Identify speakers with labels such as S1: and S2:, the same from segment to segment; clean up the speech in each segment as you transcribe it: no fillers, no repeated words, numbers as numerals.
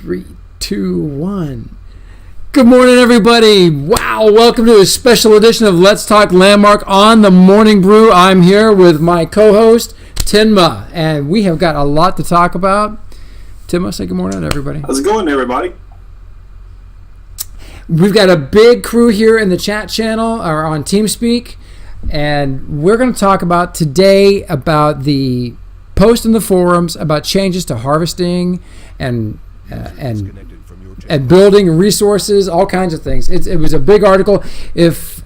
S1: 3, 2, 1. Good morning, everybody. Wow, welcome to a special edition of Let's Talk Landmark on the Morning Brew. I'm here with my co-host, Tinma, and we have got a lot to talk about. Tinma, say good morning, everybody.
S2: How's it going, everybody?
S1: We've got a big crew here in the chat channel or on Teamspeak, and we're going to talk about today about the post in the forums about changes to harvesting and building resources, all kinds of things. It was a big article. If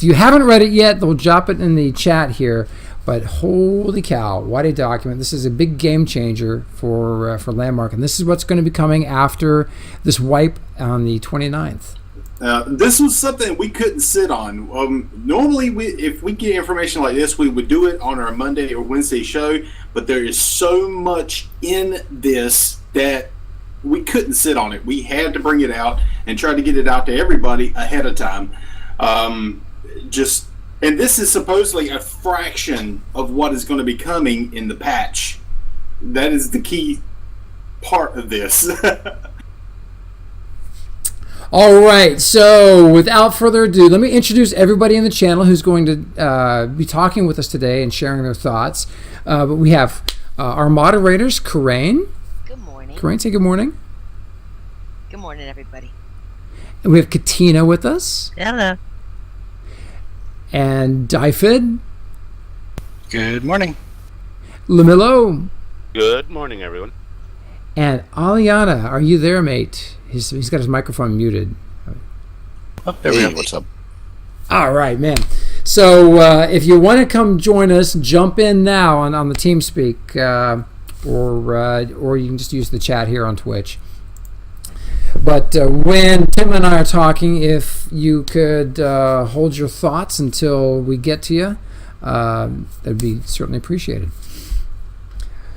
S1: you haven't read it yet, they'll drop it in the chat here. But holy cow, what a document. This is a big game changer for Landmark, and this is what's going to be coming after this wipe on the 29th.
S2: This was something we couldn't sit on. Normally, if we get information like this, we would do it on our Monday or Wednesday show, but there is so much in this that we couldn't sit on it. We had to bring it out and try to get it out to everybody ahead of time. And this is supposedly a fraction of what is going to be coming in the patch. That is the key part of this.
S1: All right, so without further ado, let me introduce everybody in the channel who's going to be talking with us today and sharing their thoughts. But we have our moderators, Coraine.
S3: Good morning.
S1: Coraine, say good morning.
S3: Good morning, everybody.
S1: And we have Katina with us.
S3: Hello.
S1: And Dyfid.
S4: Good morning.
S1: Lamillo.
S5: Good morning, everyone.
S1: And Aliana, are you there, mate? He's got his microphone muted.
S4: Oh, there we go. What's up?
S1: All right, man. So if you want to come join us, jump in now on the TeamSpeak, or you can just use the chat here on Twitch. But when Tim and I are talking, if you could hold your thoughts until we get to you, that'd be certainly appreciated.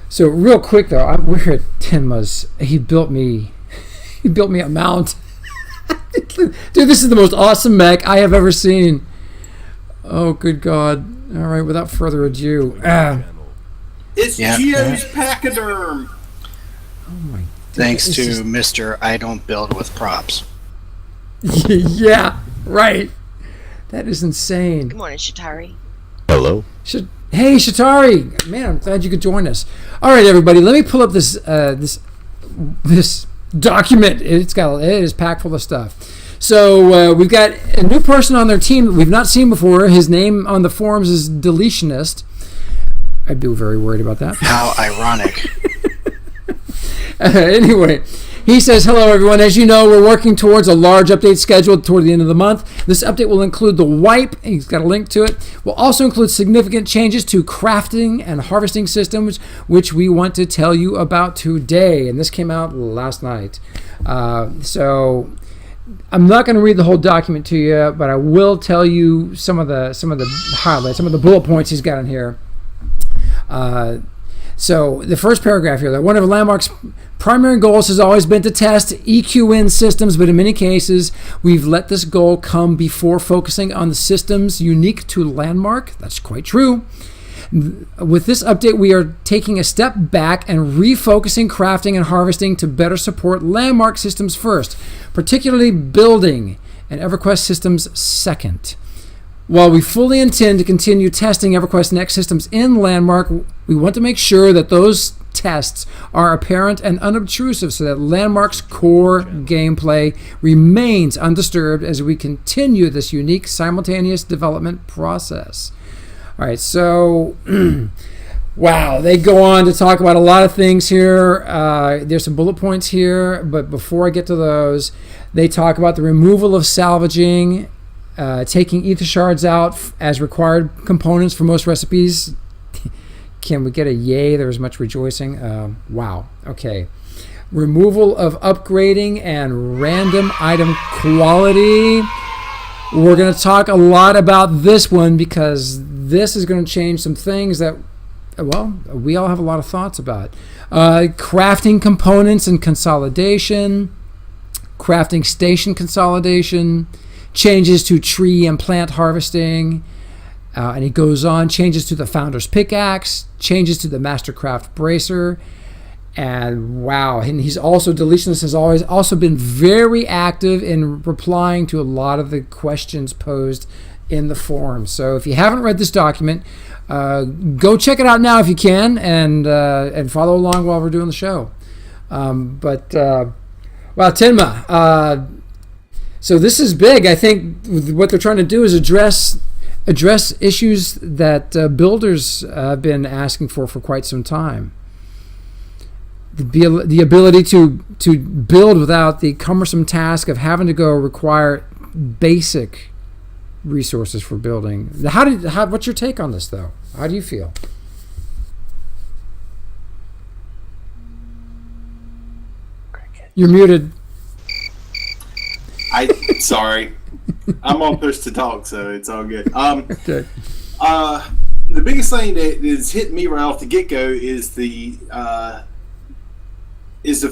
S1: So real quick though, we're at Tinma's. He built me a mount. Dude, this is the most awesome mech I have ever seen. Oh, good God. All right, without further ado.
S2: It's Geo's Pachyderm.
S1: Oh, my.
S4: Thanks to Mr. I Don't Build with Props.
S1: Yeah, right. That is insane.
S3: Good morning, Shatari.
S5: Hello.
S1: Hey, Shatari. Man, I'm glad you could join us. All right, everybody, let me pull up this document. It is packed full of stuff. So we've got a new person on their team that we've not seen before. His name on the forums is Deletionist. I'd be very worried about that.
S4: How ironic.
S1: Anyway, he says, hello, everyone. As you know, we're working towards a large update scheduled toward the end of the month. This update will include the wipe. He's got a link to it. Will also include significant changes to crafting and harvesting systems, which we want to tell you about today. And this came out last night. So I'm not going to read the whole document to you, but I will tell you some of the highlights, some of the bullet points he's got in here. So the first paragraph here, that one of Landmark's primary goals has always been to test EQN systems, but in many cases, we've let this goal come before focusing on the systems unique to Landmark. That's quite true. With this update, we are taking a step back and refocusing crafting and harvesting to better support Landmark systems first, particularly building and Everquest systems second. While we fully intend to continue testing Everquest Next systems in Landmark, we want to make sure that those tests are apparent and unobtrusive so that Landmark's core gameplay remains undisturbed as we continue this unique simultaneous development process. All right, so wow, they go on to talk about a lot of things here. There's some bullet points here, but before I get to those, they talk about the removal of salvaging, taking ether shards out as required components for most recipes. Can we get a yay? There was much rejoicing. Wow. Okay. Removal of upgrading and random item quality. We're going to talk a lot about this one because this is going to change some things that, well, we all have a lot of thoughts about. Crafting components and consolidation. Crafting station consolidation. Changes to tree and plant harvesting, and he goes on, changes to the Founder's Pickaxe, changes to the Mastercraft Bracer, And wow, and he's also, Deletionist has always also been very active in replying to a lot of the questions posed in the forum. So if you haven't read this document, go check it out now if you can, and follow along while we're doing the show. Well, Tinma, so this is big. I think what they're trying to do is address issues that builders have been asking for quite some time. The ability to build without the cumbersome task of having to go require basic resources for building. What's your take on this, though? How do you feel? You're muted.
S2: Sorry. I'm on PushToTalk, so it's all good.
S1: Okay.
S2: The biggest thing that is hitting me right off the get-go is the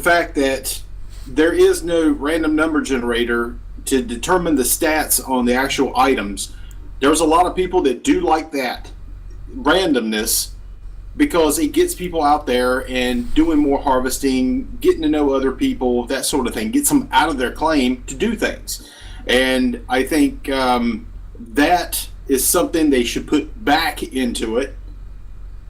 S2: fact that there is no random number generator to determine the stats on the actual items. There's a lot of people that do like that randomness because it gets people out there and doing more harvesting, getting to know other people, that sort of thing, gets them out of their claim to do things. And I think that is something they should put back into it,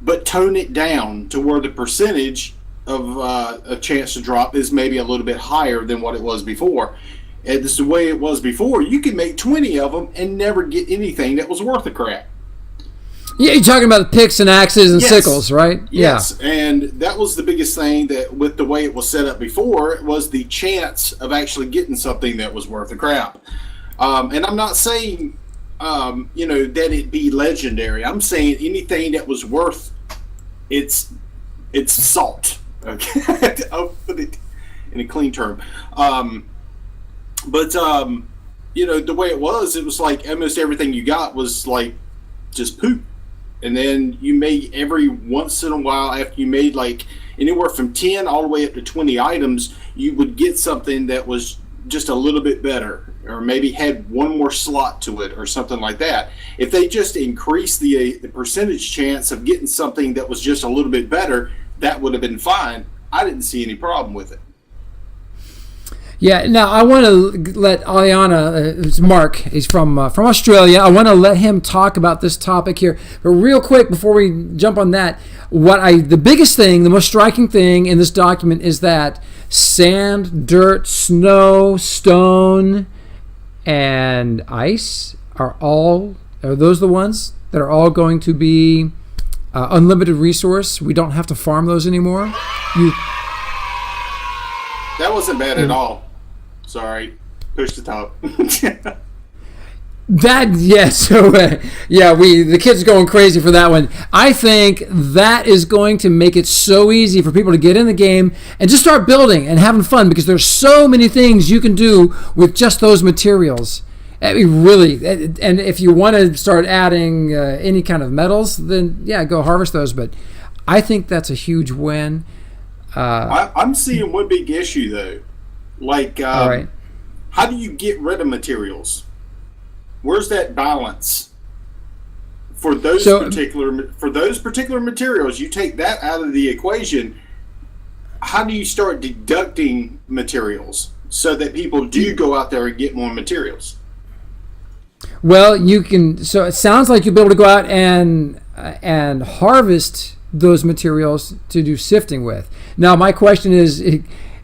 S2: but tone it down to where the percentage of a chance to drop is maybe a little bit higher than what it was before. And this is the way it was before. You could make 20 of them and never get anything that was worth a crap.
S1: Yeah, you're talking about the picks and axes and sickles, right?
S2: Yes, yeah. And that was the biggest thing that with the way it was set up before, was the chance of actually getting something that was worth a crap. And I'm not saying, that it be legendary. I'm saying anything that was worth its salt. Okay, I'll put it in a clean term. But the way it was like almost everything you got was like just poop. And then you made every once in a while, after you made like anywhere from 10 all the way up to 20 items, you would get something that was just a little bit better, or maybe had one more slot to it or something like that. If they just increased the percentage chance of getting something that was just a little bit better, that would have been fine. I didn't see any problem with it.
S1: Yeah, now I want to let Aliana, it's Mark, he's from Australia. I want to let him talk about this topic here. But real quick, before we jump on that, the biggest thing, the most striking thing in this document is that sand, dirt, snow, stone, and ice are those the ones that are all going to be unlimited resource? We don't have to farm those anymore?
S2: That wasn't bad at all. Sorry, PushToTalk. The kids are going crazy for that one.
S1: I think that is going to make it so easy for people to get in the game and just start building and having fun, because there's so many things you can do with just those materials. I mean, really, and if you want to start adding any kind of metals, then go harvest those. But I think that's a huge win.
S2: I'm seeing one big issue though. Like,
S1: right.
S2: How do you get rid of materials? Where's that balance for those particular materials? You take that out of the equation. How do you start deducting materials so that people do go out there and get more materials?
S1: Well, you can. So it sounds like you'll be able to go out and harvest those materials to do sifting with. Now, my question is,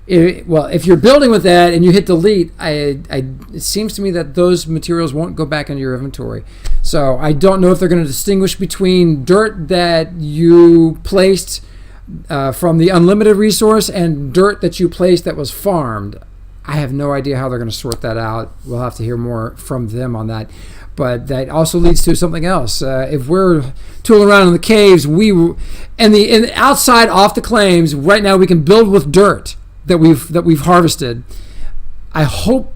S1: if you're building with that and you hit delete, it seems to me that those materials won't go back into your inventory. So I don't know if they're going to distinguish between dirt that you placed from the unlimited resource and dirt that you placed that was farmed. I have no idea how they're going to sort that out. We'll have to hear more from them on that. But that also leads to something else. If we're tooling around in the caves, and the outside off the claims right now, we can build with dirt that we've harvested. I hope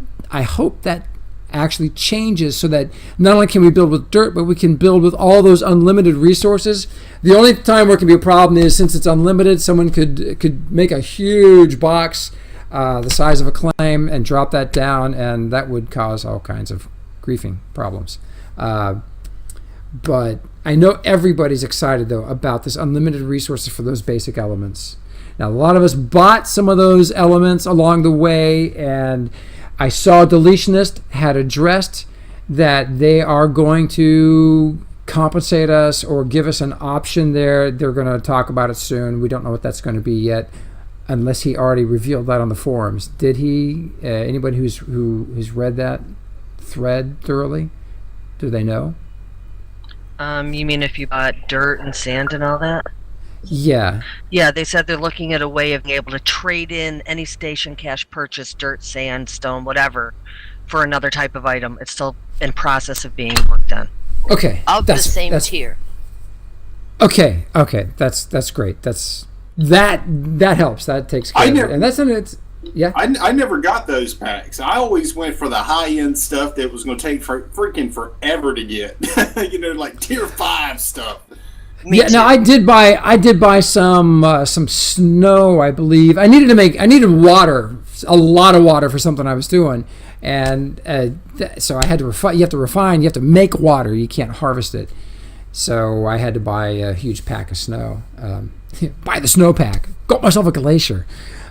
S1: that actually changes so that not only can we build with dirt, but we can build with all those unlimited resources. The only time where it can be a problem is since it's unlimited, someone could make a huge box the size of a claim and drop that down, and that would cause all kinds of griefing problems. But I know everybody's excited though about this unlimited resources for those basic elements. Now, a lot of us bought some of those elements along the way, and I saw Deletionist had addressed that they are going to compensate us or give us an option there. They're going to talk about it soon. We don't know what that's going to be yet, unless he already revealed that on the forums. Did he? Anybody who's read that thread thoroughly? Do they know?
S6: You mean if you bought dirt and sand and all that?
S1: Yeah.
S6: Yeah, they said they're looking at a way of being able to trade in any station cash purchase, dirt, sand, stone, whatever, for another type of item. It's still in process of being worked on.
S1: Okay.
S3: Of the same tier.
S1: Okay. That's great. That helps. That takes care of it. And that's yeah.
S2: I never got those packs. I always went for the high end stuff that was going to take freaking forever to get. Like tier 5 stuff.
S3: Me too.
S1: No, I did buy some snow, I believe. I needed water, a lot of water for something I was doing, and so I had to refine. You have to refine. You have to make water. You can't harvest it. So I had to buy a huge pack of snow. Buy the snow pack. Got myself a glacier.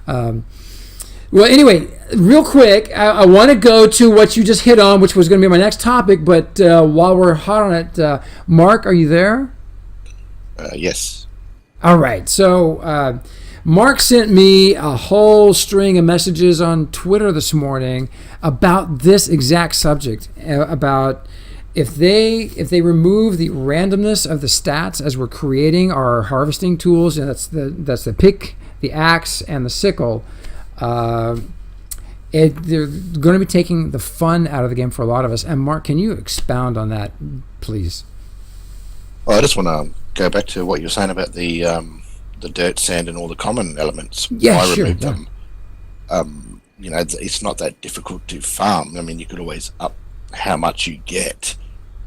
S1: Well, anyway, real quick, I want to go to what you just hit on, which was going to be my next topic. But while we're hot on it, Mark, are you there?
S4: Yes.
S1: All right. So Mark sent me a whole string of messages on Twitter this morning about this exact subject, about if they remove the randomness of the stats as we're creating our harvesting tools, and that's the pick, the axe, and the sickle. They're going to be taking the fun out of the game for a lot of us. And Mark, can you expound on that, please?
S4: Well, I just want to go back to what you were saying about the dirt, sand, and all the common elements.
S1: Yeah,
S4: Why
S1: sure.
S4: remove them? It's not that difficult to farm. I mean, you could always up how much you get,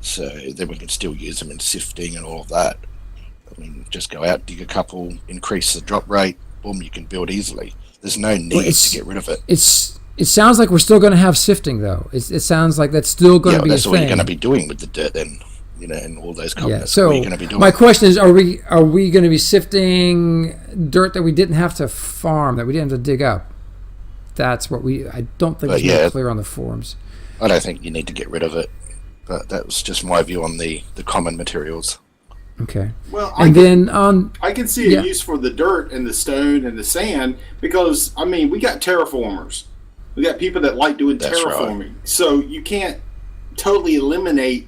S4: so then we can still use them in sifting and all of that. I mean, just go out, dig a couple, increase the drop rate, boom, you can build easily. There's no need to get rid of it.
S1: It sounds like we're still going to have sifting, though. It sounds like that's still going to be a thing.
S4: That's what you're going to be doing with the dirt then. And all those comments.
S1: So
S4: what are you going to be doing?
S1: My question is, are we going to be sifting dirt that we didn't have to farm, that we didn't have to dig up? That's what I don't think it's really clear on the forums.
S4: I don't think you need to get rid of it, but that was just my view on the common materials.
S1: Okay.
S2: Well,
S1: I
S2: can see a use for the dirt and the stone and the sand because, I mean, we got terraformers. We got people that like doing terraforming. Right. So you can't totally eliminate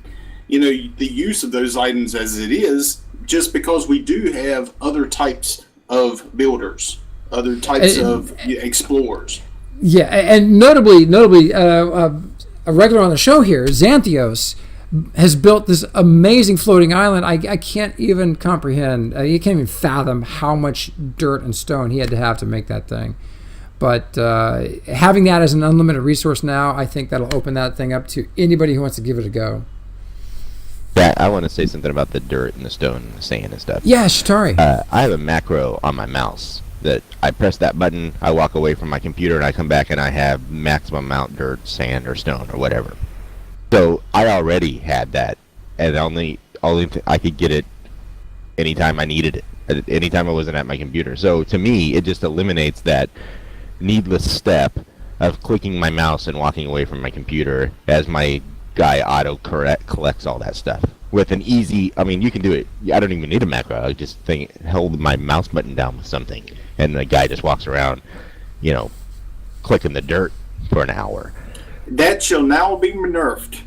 S2: the use of those items as it is, just because we do have other types of builders, other types of explorers. Yeah,
S1: and notably, a regular on the show here, Xanthios, has built this amazing floating island. I can't even comprehend. You can't even fathom how much dirt and stone he had to have to make that thing. But having that as an unlimited resource now, I think that'll open that thing up to anybody who wants to give it a go.
S7: Yeah, I want to say something about the dirt and the stone and the sand and stuff.
S1: Yeah, Shatari.
S7: I have a macro on my mouse that I press that button, I walk away from my computer, and I come back and I have maximum amount dirt, sand, or stone, or whatever. So I already had that, and I could get it anytime I needed it, anytime I wasn't at my computer. So to me, it just eliminates that needless step of clicking my mouse and walking away from my computer as my guy collects all that stuff with an easy. I mean, you can do it. I don't even need a macro. I just hold my mouse button down with something, and the guy just walks around, clicking the dirt for an hour.
S2: That shall now be nerfed.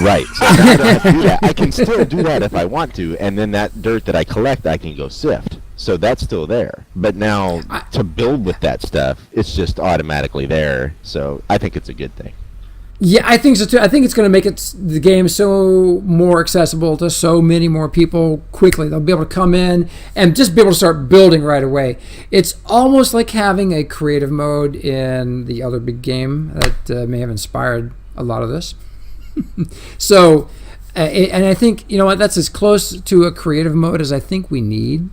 S7: Right. So now I don't have to do that. I can still do that if I want to, and then that dirt that I collect, I can go sift. So that's still there. But now to build with that stuff, it's just automatically there. So I think it's a good thing.
S1: Yeah, I think so too. I think it's going to make the game so more accessible to so many more people quickly. They'll be able to come in and just be able to start building right away. It's almost like having a creative mode in the other big game that may have inspired a lot of this. So, and I think, that's as close to a creative mode as I think we need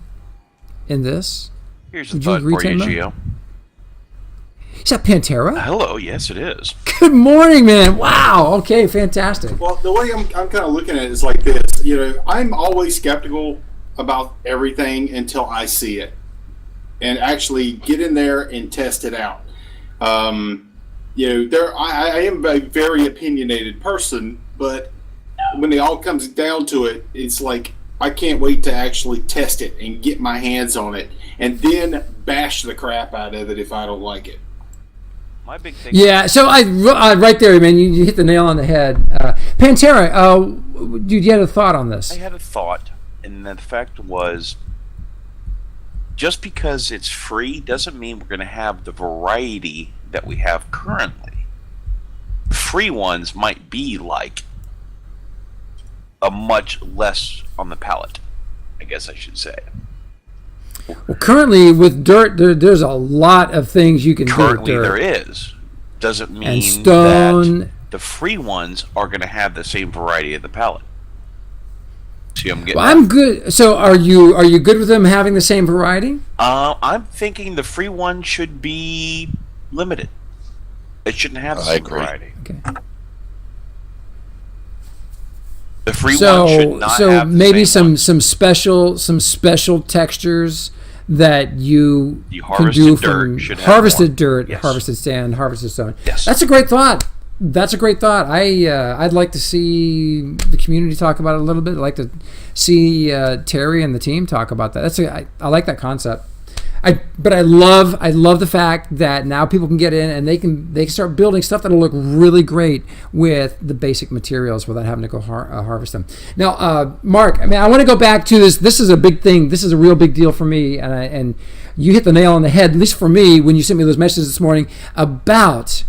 S1: in this.
S8: Here's a thought for you, Gio.
S1: Is that Pantera?
S8: Hello, yes it is.
S1: Good morning, man. Wow. Okay, fantastic.
S2: Well, the way I'm kind of looking at it is like this. I'm always skeptical about everything until I see it. and actually get in there and test it out. I am a very opinionated person, but when it all comes down to it, it's like I can't wait to actually test it and get my hands on it, and then bash the crap out of it if I don't like it.
S8: My big thing.
S1: Yeah, so I right there, man, you hit the nail on the head. Pantera, you had a thought on this?
S8: I had a thought, and the fact was, just because it's free doesn't mean we're going to have the variety that we have currently. Free ones might be like a much less on the palette, I guess I should say.
S1: Well, currently with dirt, there's a lot of things you can
S8: Currently
S1: do with dirt.
S8: there is. Doesn't mean
S1: and stone.
S8: that the free ones are going to have the same variety of the palette. See,
S1: I'm good. So are you good with them having the same variety?
S8: I'm thinking the free one should be limited. It shouldn't have the same variety.
S1: Okay.
S8: The free one should not have the
S1: maybe
S8: same
S1: some special textures that you can do from harvested dirt,
S8: yes.
S1: harvested sand, harvested stone.
S8: Yes.
S1: That's a great thought. That's a great thought. I'd like to see the community talk about it a little bit. I'd like to see Terry and the team talk about that. I like that concept. But I love the fact that now people can get in and they can start building stuff that'll look really great with the basic materials without having to go harvest them. Now, Mark, I mean, I want to go back to this. This is a big thing. This is a real big deal for me, and you hit the nail on the head, at least for me, when you sent me those messages this morning about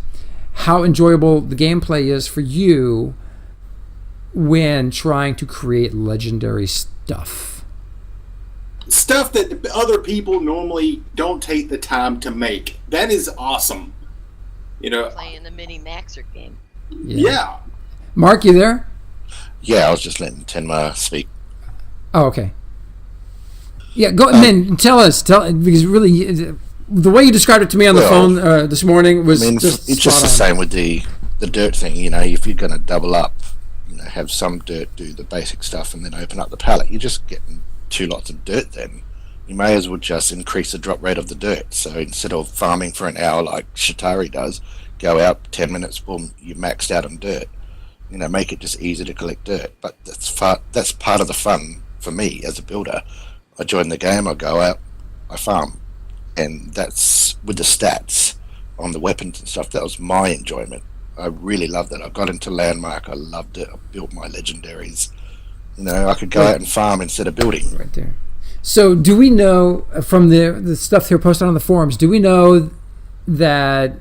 S1: how enjoyable the gameplay is for you when trying to create legendary stuff.
S2: Stuff that other people normally don't take the time to make. That is awesome.
S3: Playing the mini Maxer game.
S2: Yeah.
S1: Mark, you there?
S4: Yeah, I was just letting Tenma speak.
S1: Oh, okay. Yeah, go man. Tell because really, the way you described it to me on the phone this morning was just
S4: it's just the same with the dirt thing. If you're going to double up, have some dirt do the basic stuff and then open up the palette, you're just getting 2 lots of dirt. Then you may as well just increase the drop rate of the dirt. So instead of farming for an hour like Shatari does, go out 10 minutes, boom, you maxed out on dirt. Make it just easy to collect dirt. But that's part of the fun for me as a builder. I join the game, I go out, I farm, and that's with the stats on the weapons and stuff. That was my enjoyment. I really loved that. I got into Landmark, I loved it. I built my legendaries. I could go out and farm instead of building.
S1: Right there. So do we know from the stuff they're posted on the forums, do we know that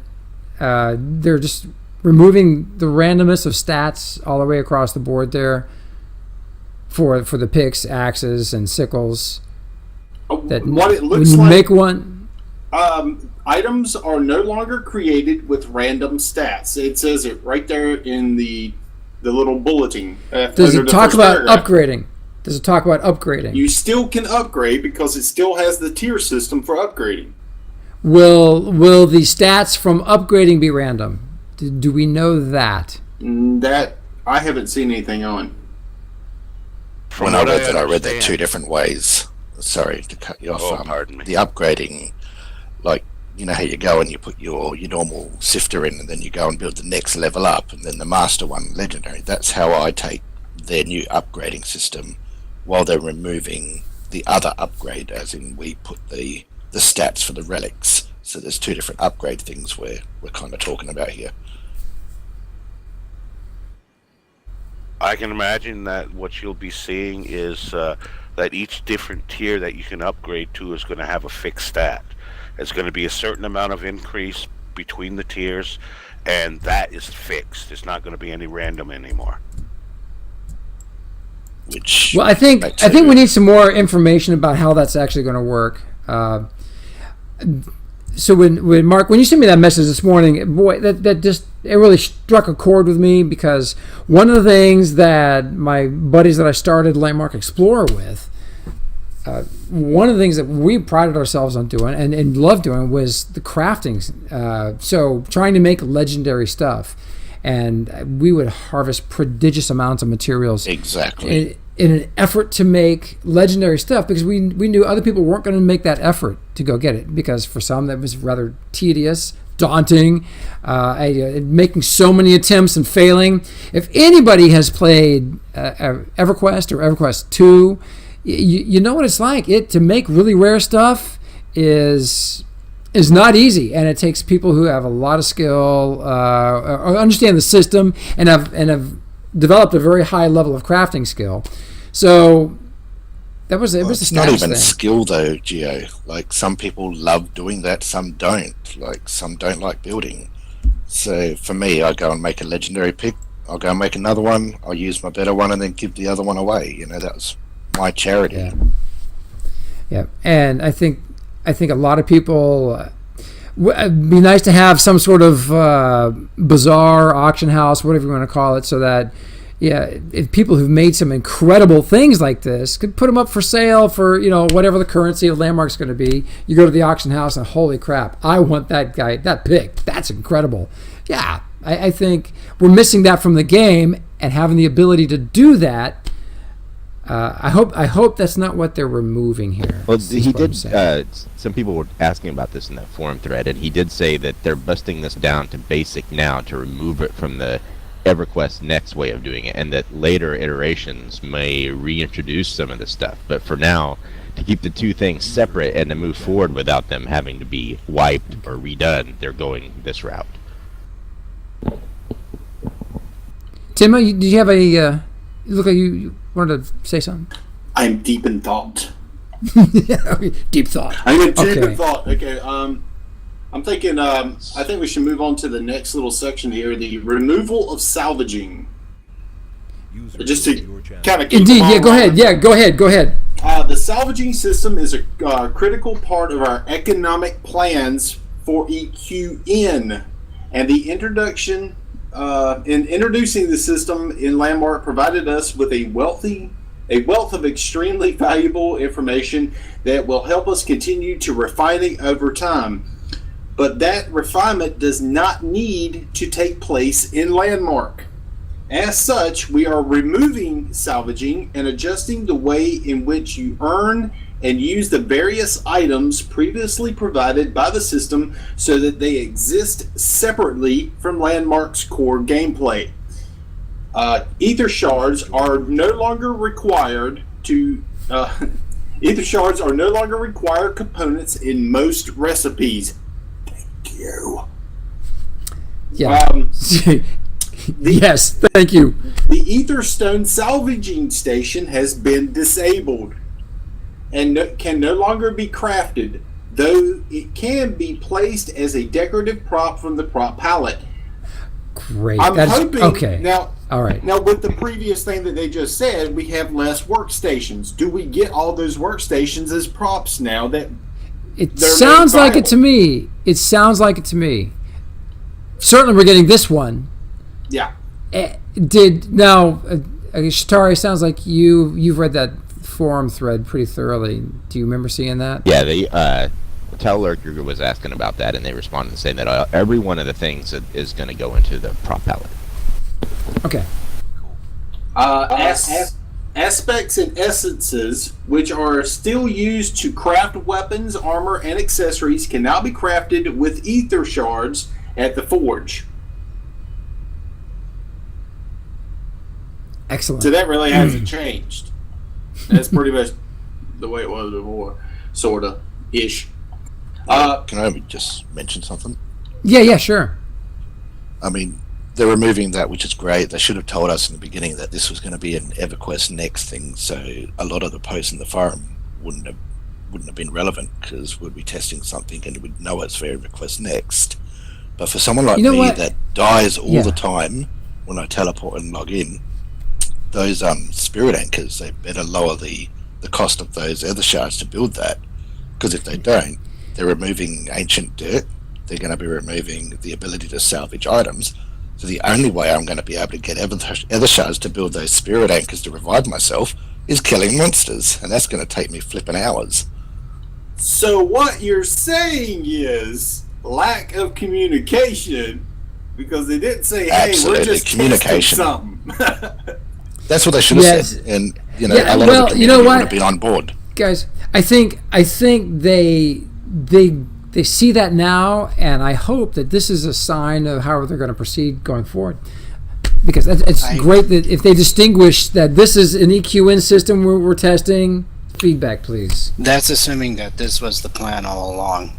S1: they're just removing the randomness of stats all the way across the board there for the picks, axes, and sickles? That
S2: what it looks
S1: when you
S2: like,
S1: make one...
S2: items are no longer created with random stats. It says it right there in the little bulletin.
S1: Does it talk about upgrading? Does it talk about upgrading?
S2: You still can upgrade because it still has the tier system for upgrading.
S1: Will the stats from upgrading be random? Do we know that?
S2: That I haven't seen anything on.
S4: When I read that 2 different ways. Sorry to cut you off.
S5: Pardon me.
S4: The upgrading, like, how you go and you put your normal sifter in and then you go and build the next level up and then the master one, legendary. That's how I take their new upgrading system while they're removing the other upgrade, as in we put the stats for the relics. So there's 2 different upgrade things we're kind of talking about here.
S5: I can imagine that what you'll be seeing is that each different tier that you can upgrade to is going to have a fixed stat. It's going to be a certain amount of increase between the tiers, and that is fixed. It's not going to be any random anymore.
S1: Well, I think we need some more information about how that's actually going to work. So when Mark, when you sent me that message this morning, boy, that just it really struck a chord with me, because one of the things that my buddies that I started Landmark Explorer with, one of the things that we prided ourselves on doing and loved doing was the crafting. So trying to make legendary stuff, and we would harvest prodigious amounts of materials.
S4: Exactly.
S1: in an effort to make legendary stuff, because we knew other people weren't going to make that effort to go get it, because for some that was rather tedious, daunting, making so many attempts and failing. If anybody has played EverQuest or EverQuest 2, you know what it's like. To make really rare stuff is not easy, and it takes people who have a lot of skill, or understand the system, and have developed a very high level of crafting skill. So it was a
S4: it's not even
S1: thing.
S4: skill though, Geo. Like, some people love doing that, some don't. Like, some don't like building. So for me, I go and make a legendary pick. I'll go and make another one. I'll use my better one and then give the other one away. You know, that was my charity.
S1: Yeah. And I think a lot of people. It'd be nice to have some sort of bazaar, auction house, whatever you want to call it, so that if people who've made some incredible things like this could put them up for sale for whatever the currency of Landmark's going to be. You go to the auction house and holy crap, I want that guy, that pick. That's incredible. Yeah, I think we're missing that from the game, and having the ability to do that. I hope that's not what they're removing here.
S7: Well, he did. Some people were asking about this in the forum thread, and he did say that they're busting this down to basic now to remove it from the Everquest Next way of doing it, and that later iterations may reintroduce some of this stuff. But for now, to keep the two things separate and to move forward without them having to be wiped or redone, they're going this route.
S1: Tim, did you have a? You look like you wanted to say something.
S2: I'm deep in thought.
S1: Deep thought.
S2: I'm in deep in thought. Okay. I'm thinking. I think we should move on to the next little section here: the removal of salvaging. Just to kind of keep
S1: indeed. Yeah. Go ahead. Yeah. Go ahead.
S2: The salvaging system is a critical part of our economic plans for EQN, and the introduction. In introducing the system in Landmark provided us with a wealth of extremely valuable information that will help us continue to refine it over time. But that refinement does not need to take place in Landmark. As such, we are removing salvaging and adjusting the way in which you earn and use the various items previously provided by the system so that they exist separately from Landmark's core gameplay. Ether shards are no longer required components in most recipes. Thank you.
S1: Yeah. Yes, thank you.
S2: The Etherstone salvaging station has been disabled and can no longer be crafted, though it can be placed as a decorative prop from the prop palette.
S1: Great.
S2: I'm hoping.
S1: Okay.
S2: Now,
S1: all right.
S2: Now, with the previous thing that they just said, we have less workstations. Do we get all those workstations as props now?
S1: It sounds like it to me. It sounds like it to me. Certainly, we're getting this one.
S2: Yeah.
S1: Shatari, sounds like you've read that forum thread pretty thoroughly. Do you remember seeing that?
S7: Yeah, the Tellerker was asking about that, and they responded saying that every one of the things is going to go into the prop palette.
S1: Okay.
S2: Aspects and essences, which are still used to craft weapons, armor, and accessories, can now be crafted with ether shards at the forge.
S1: Excellent.
S2: So that really hasn't changed. That's pretty much the way it was before, sort of ish.
S4: Can I just mention something?
S1: Yeah, sure.
S4: I mean, they're removing that, which is great. They should have told us in the beginning that this was going to be an EverQuest Next thing, so a lot of the posts in the forum wouldn't have been relevant, because we'd be testing something and we'd know it's for EverQuest Next. But for someone like me that dies all the time when I teleport and log in, those spirit anchors, they better lower the cost of those ether shards to build that, because if they don't, they're removing ancient dirt, they're going to be removing the ability to salvage items. So the only way I'm going to be able to get ether shards to build those spirit anchors to revive myself is killing monsters, and that's going to take me flipping hours.
S2: So what you're saying is lack of communication, because they didn't say, "Hey,
S4: Absolutely.
S2: we're just
S4: Communication.
S2: testing something."
S4: That's what they should have said. And You know,
S1: Yeah,
S4: a lot
S1: well,
S4: of the
S1: you know
S4: community
S1: what?
S4: would have been on board.
S1: Guys, I think they see that now, and I hope that this is a sign of how they're going to proceed going forward. Because it's great that if they distinguish that this is an EQN system we're testing. Feedback, please.
S9: That's assuming that this was the plan all along.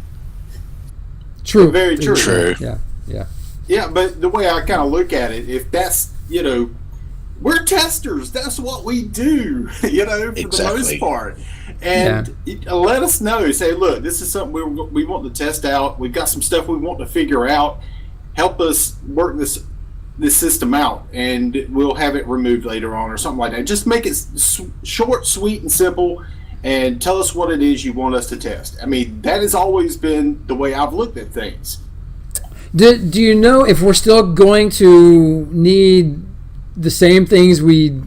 S1: True.
S2: Very true.
S4: True.
S1: Yeah.
S2: Yeah, but the way I kind of look at it, if that's, we're testers. That's what we do, for the most part. And let us know. Say, look, this is something we want to test out. We've got some stuff we want to figure out. Help us work this system out, and we'll have it removed later on or something like that. Just make it short, sweet, and simple, and tell us what it is you want us to test. I mean, that has always been the way I've looked at things.
S1: Do you know if we're still going to need the same things we've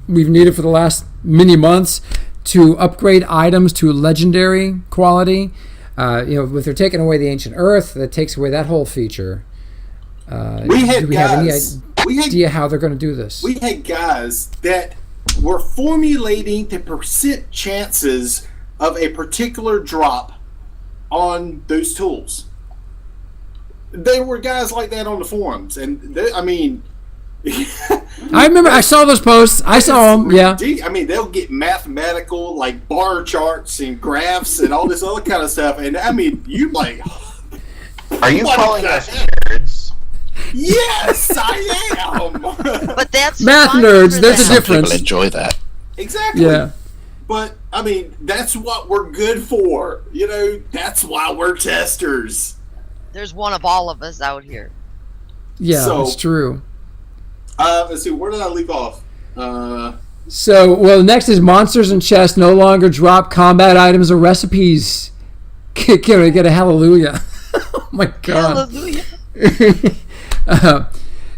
S1: needed for the last many months to upgrade items to legendary quality? If they're taking away the Ancient Earth, that takes away that whole feature. Do we have any idea how they're going to do this?
S2: We had guys that were formulating the percent chances of a particular drop on those tools. There were guys like that on the forums, and
S1: I remember I saw those posts. I saw them. Yeah.
S2: I mean, they'll get mathematical, like bar charts and graphs and all this other kind of stuff. And I mean, you like,
S10: are you calling us nerds?
S2: Yes, I am.
S3: But that's
S1: math
S3: fine
S1: nerds.
S3: for
S1: There's
S3: them.
S1: a difference.
S4: People enjoy that.
S2: Exactly.
S1: Yeah.
S2: But I mean, that's what we're good for. That's why we're testers.
S3: There's one of all of us out here.
S1: Yeah,
S2: So-
S1: it's true.
S2: Let's see. Where did I leave off?
S1: Next is monsters and chests no longer drop combat items or recipes. Can we get a hallelujah? Oh my God.
S3: Hallelujah.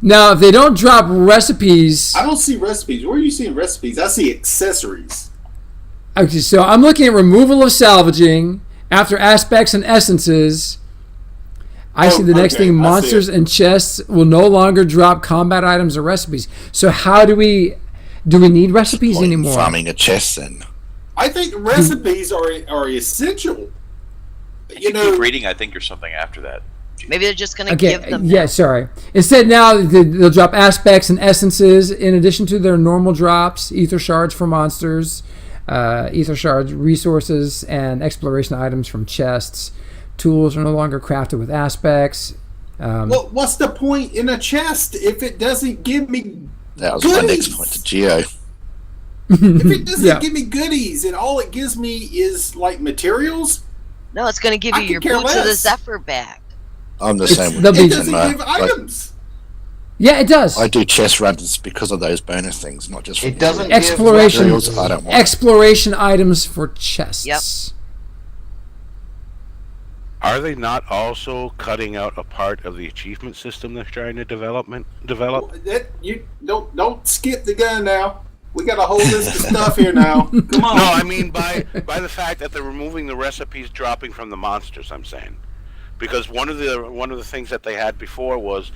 S1: Now, if they don't drop recipes...
S2: I don't see recipes. Where are you seeing recipes? I see accessories.
S1: Okay, so I'm looking at removal of salvaging after aspects and essences. I see the next
S2: okay,
S1: thing,
S2: I see
S1: monsters
S2: it.
S1: and chests will no longer drop combat items or recipes. So how do we need recipes
S4: Like
S1: anymore?
S4: farming a chest, then.
S2: I think recipes are essential.
S8: If you keep reading, I think there's something after that.
S3: Maybe they're just going to
S1: Okay,
S3: give them.
S1: yeah, sorry. Instead, now they'll drop aspects and essences in addition to their normal drops, ether shards for monsters, ether shards, resources, and exploration items from chests. Tools are no longer crafted with aspects.
S2: Well, what's the point in a chest if it doesn't give me
S4: That was
S2: goodies?
S4: my next point to Geo.
S2: If it doesn't
S1: Yeah.
S2: give me goodies and all it gives me is like materials,
S3: No, it's going to give
S2: I
S3: you
S2: could
S3: your
S2: care
S3: boots of the
S2: less.
S3: Zephyr back.
S4: I'm the
S1: It's-
S4: same with
S1: they'll be-
S2: it
S4: Ethan,
S2: doesn't
S4: Mark.
S2: give
S4: Like,
S2: items.
S1: Yeah, it does.
S4: I do chest runs because of those bonus things, not just for
S10: It doesn't
S1: Exploration.
S4: materials. I don't want.
S1: Exploration items for chests.
S3: Yep.
S5: Are they not also cutting out a part of the achievement system they're trying to develop?
S2: That you don't skip the gun now. We got a whole list of stuff here now. Come on.
S5: No, I mean by the fact that they're removing the recipes dropping from the monsters. I'm saying, because one of the things that they had before was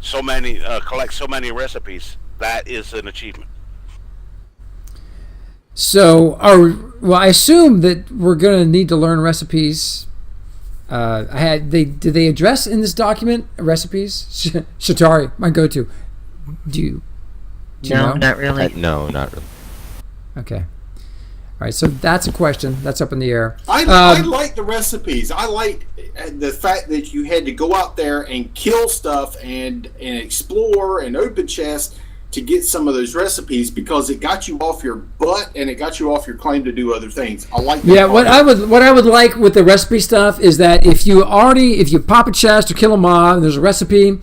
S5: so many collect so many recipes. That is an achievement.
S1: So, I assume that we're going to need to learn recipes. Did they address in this document recipes? Shatari, my go-to. Do you
S6: No,
S1: know?
S6: not really.
S7: No, not really.
S1: Okay. All right, so that's a question. That's up in the air.
S2: I like the recipes. I like the fact that you had to go out there and kill stuff and explore and open chests to get some of those recipes because it got you off your butt and it got you off your claim to do other things. I like that.
S1: Yeah,
S2: part.
S1: what I would like with the recipe stuff is that if you pop a chest or kill a mob and there's a recipe,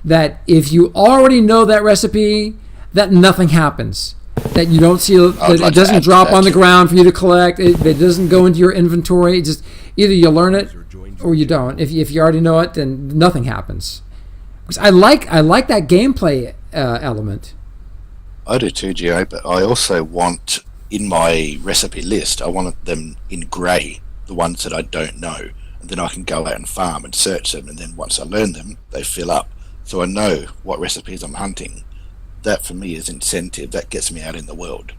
S1: that if you already know that recipe, that nothing happens. That you don't see that
S4: like
S1: it doesn't
S4: to add
S1: drop
S4: to that
S1: on the
S4: too.
S1: ground for you to collect. It doesn't go into your inventory. It just either you learn it or you don't. If you already know it, then nothing happens. Because I like that gameplay element.
S4: I do too, Geo, but I also want in my recipe list, I want them in grey, the ones that I don't know, and then I can go out and farm and search them, and then once I learn them, they fill up. So I know what recipes I'm hunting. That for me is incentive. That gets me out in the world.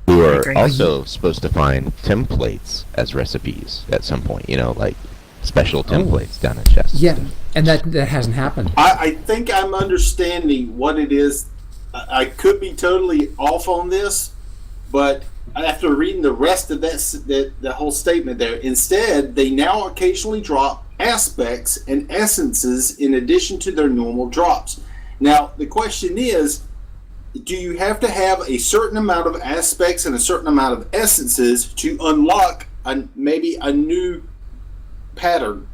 S7: who are
S6: agree.
S7: also supposed to find templates as recipes at some point. Like special templates down in chests.
S1: Yeah, and that hasn't happened.
S2: I think I'm understanding what it is. I could be totally off on this, but after reading the rest of the whole statement there, instead they now occasionally drop aspects and essences in addition to their normal drops. Now the question is, do you have to have a certain amount of aspects and a certain amount of essences to unlock maybe a new pattern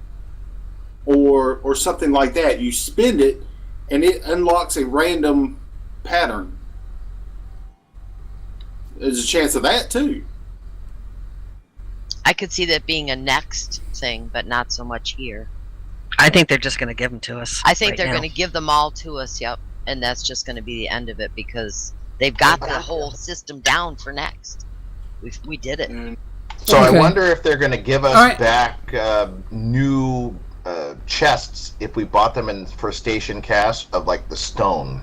S2: or something like that? You spend it and it unlocks a random pattern. There's a chance of that too.
S3: I could see that being a next thing, but not so much here.
S6: I think they're just going to give them to us.
S3: I think
S6: right
S3: they're
S6: now.
S3: going to give them all to us, yep. And that's just going to be the end of it because they've got the whole system down for next. We did it.
S10: So I
S1: Okay.
S10: wonder if they're going to give us
S1: All right.
S10: back new chests if we bought them in for station cash of like the stone.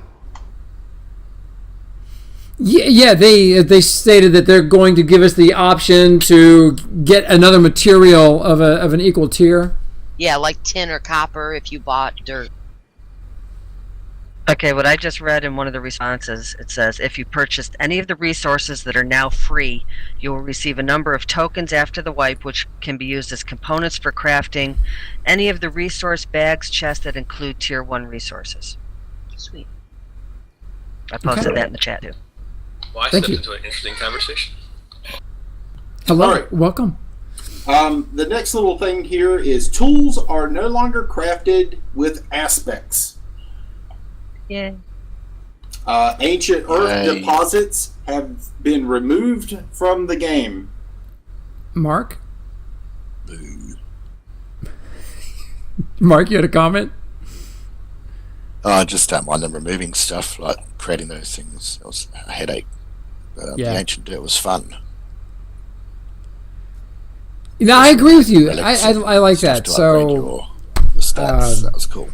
S1: Yeah, they stated that they're going to give us the option to get another material of an equal tier.
S3: Yeah, like tin or copper if you bought dirt.
S6: Okay, what I just read in one of the responses, it says, if you purchased any of the resources that are now free, you will receive a number of tokens after the wipe, which can be used as components for crafting any of the resource bags, chests that include Tier 1 resources.
S3: Sweet.
S6: I posted
S1: Okay.
S6: that in the chat, too.
S11: Well, I
S1: Thank
S11: stepped
S1: you.
S11: into an interesting conversation.
S1: Hello,
S2: All right.
S1: welcome.
S2: The next little thing here is tools are no longer crafted with aspects.
S6: Yeah.
S2: Ancient earth
S4: Yay.
S2: deposits have been removed from the game.
S1: Mark?
S4: Boo.
S1: Mark, you had a comment?
S4: I just don't mind them removing stuff, like creating those things. It was a headache. But
S1: Yeah.
S4: the ancient dirt was fun.
S1: No, I agree with you.
S4: Relic
S1: I like
S4: systems
S1: that.
S4: to upgrade
S1: So,
S4: the stats. That was cool.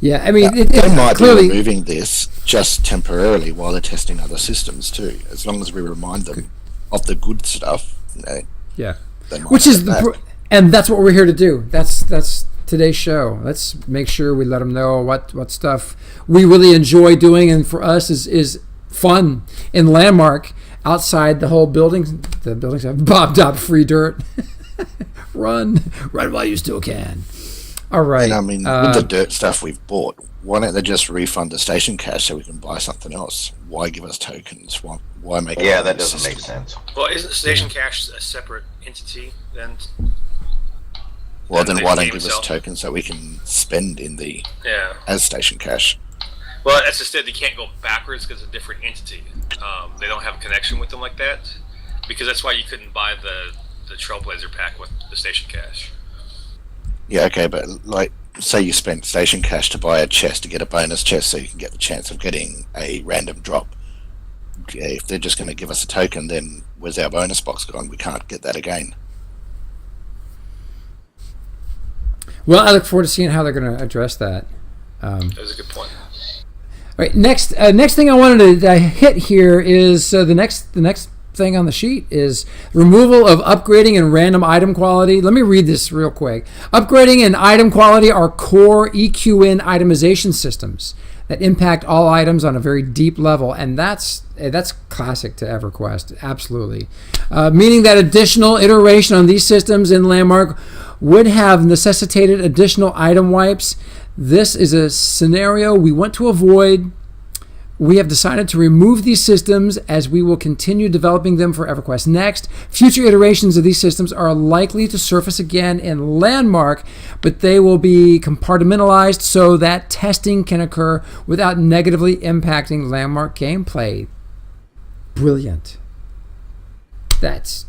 S1: yeah, I mean,
S4: They might
S1: clearly,
S4: be removing this just temporarily while they're testing other systems too. As long as we remind them of the good stuff,
S1: yeah.
S4: they might
S1: Which is
S4: have that.
S1: and that's what we're here to do. That's today's show. Let's make sure we let them know what stuff we really enjoy doing, and for us is fun in Landmark outside the whole building. The buildings have bobbed up free dirt. run while you still can. All right.
S4: And I mean, with the dirt stuff we've bought, why don't they just refund the station cash so we can buy something else? Why give us tokens? Why make it
S10: Yeah,
S4: a
S10: that
S4: new
S10: doesn't
S4: system?
S10: make sense.
S11: Well, isn't Station Cash a separate entity then?
S4: Well, then
S11: the
S4: why don't
S11: game
S4: give us
S11: itself?
S4: tokens that we can spend in the
S11: Yeah.
S4: as station cash?
S11: Well, that's just it. They can't go backwards because it's a different entity. They don't have a connection with them like that. Because that's why you couldn't buy the Trailblazer pack with the Station Cash.
S4: Yeah, okay, but like, say you spent station cash to buy a chest to get a bonus chest so you can get the chance of getting a random drop. Yeah, if they're just going to give us a token, then where's our bonus box gone? We can't get that again.
S1: Well, I look forward to seeing how they're going to address that.
S11: That was a good point.
S1: All right, next thing I wanted to hit here is the next thing on the sheet is removal of upgrading and random item quality. Let me read this real quick. Upgrading and item quality are core EQN itemization systems that impact all items on a very deep level, and that's classic to EverQuest, absolutely. Meaning that additional iteration on these systems in Landmark would have necessitated additional item wipes. This is a scenario we want to avoid. We have decided to remove these systems as we will continue developing them for Everquest Next. Future iterations of these systems are likely to surface again in Landmark, but they will be compartmentalized so that testing can occur without negatively impacting Landmark gameplay. Brilliant. That's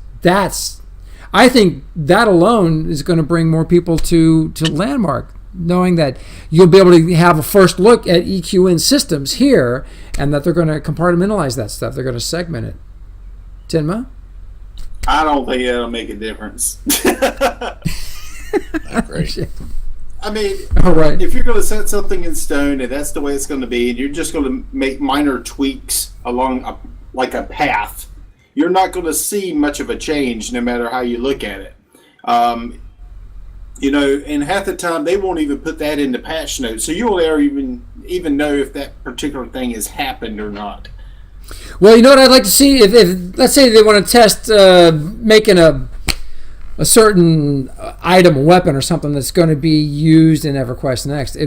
S1: I think that alone is going to bring more people to Landmark, knowing that you'll be able to have a first look at EQN systems here, and that they're going to compartmentalize that stuff. They're going to segment it. Tinma?
S2: I don't think that'll make a difference.
S4: I agree.
S2: I mean,
S1: All right.
S2: if you're going to set something in stone and that's the way it's going to be, and you're just going to make minor tweaks along like a path, you're not going to see much of a change no matter how you look at it. And half the time they won't even put that in the patch notes, so you won't ever even know if that particular thing has happened or not.
S1: Well, you know what I'd like to see? If let's say they want to test making a certain item, a weapon, or something that's going to be used in Everquest Next.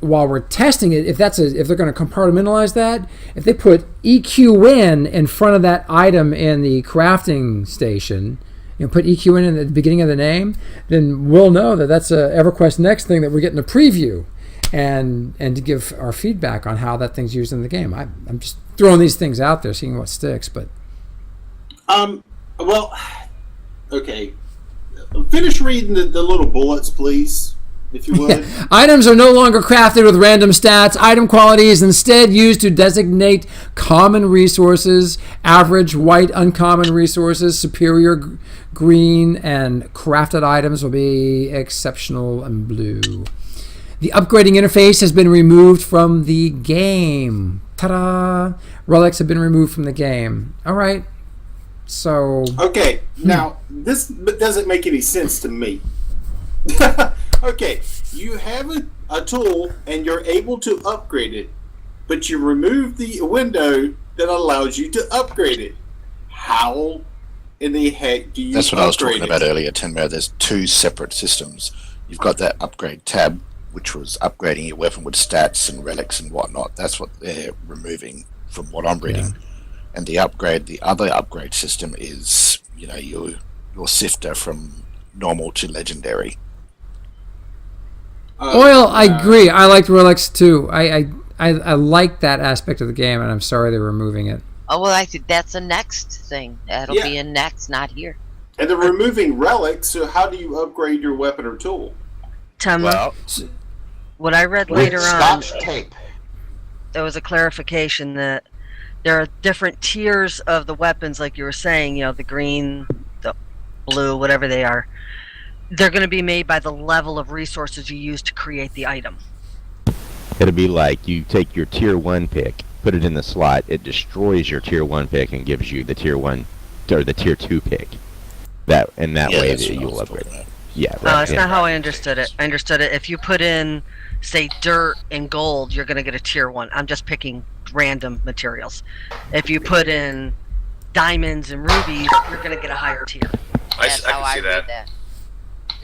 S1: While we're testing it, if they're going to compartmentalize that, if they put EQN in front of that item in the crafting station, put EQN in at the beginning of the name, then we'll know that that's a Everquest Next thing that we're getting a preview, and to give our feedback on how that thing's used in the game. I'm just throwing these things out there, seeing what sticks. But
S2: okay. Finish reading the little bullets, please, if you would.
S1: Items are no longer crafted with random stats. Item quality is instead used to designate common resources, average white uncommon resources, superior green, and crafted items will be exceptional and blue. The upgrading interface has been removed from the game. Ta-da! Relics have been removed from the game. All right. So
S2: okay, now this doesn't make any sense to me. Okay, you have a tool and you're able to upgrade it, but you remove the window that allows you to upgrade it. How in the heck do you?
S4: That's what I was talking
S2: it?
S4: about earlier, Tenmo. There's two separate systems. You've got that upgrade tab, which was upgrading your weapon with stats and relics and whatnot. That's what they're removing from what I'm reading.
S1: Yeah.
S4: And the other upgrade system is, your sifter from normal to legendary.
S1: Oil, I agree. I liked Relics too. I like that aspect of the game, and I'm sorry they're removing it.
S3: Oh, well, I think that's a next thing. That'll be a next, not here.
S2: And they're removing relics, so how do you upgrade your weapon or tool?
S6: Well, what I read later on,
S10: Scotch tape.
S6: there was a clarification that there are different tiers of the weapons, like you were saying, the green, the blue, whatever they are. They're going to be made by the level of resources you use to create the item.
S7: It'll be like you take your tier 1 pick, put it in the slot, it destroys your tier 1 pick and gives you the tier 1 or the tier 2 pick. That way that you'll upgrade. Yeah, right.
S6: That's not how I understood it. I understood it if you put in, say, dirt and gold, you're going to get a tier 1. I'm just picking random materials. If you put in diamonds and rubies, you're going to get a higher tier.
S11: I can see that.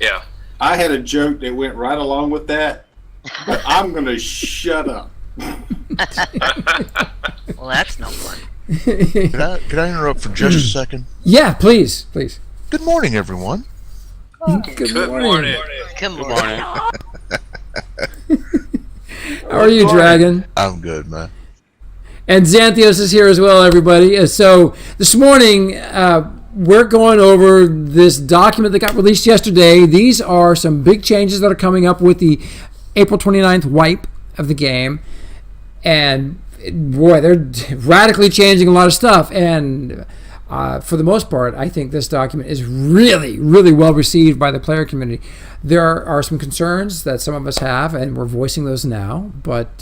S11: Yeah.
S2: I had a joke that went right along with that, but I'm going to shut up.
S6: Well, that's no fun.
S12: Could I interrupt for just a second?
S1: Yeah, please.
S12: Good morning, everyone.
S1: Good morning.
S3: Good morning.
S1: How are you, Dragon?
S12: I'm good, man.
S1: And Xanthios is here as well, everybody. So this morning, we're going over this document that got released yesterday. These are some big changes that are coming up with the April 29th wipe of the game. And boy, they're radically changing a lot of stuff. And for the most part, I think this document is really, really well received by the player community. There are some concerns that some of us have, and we're voicing those now. But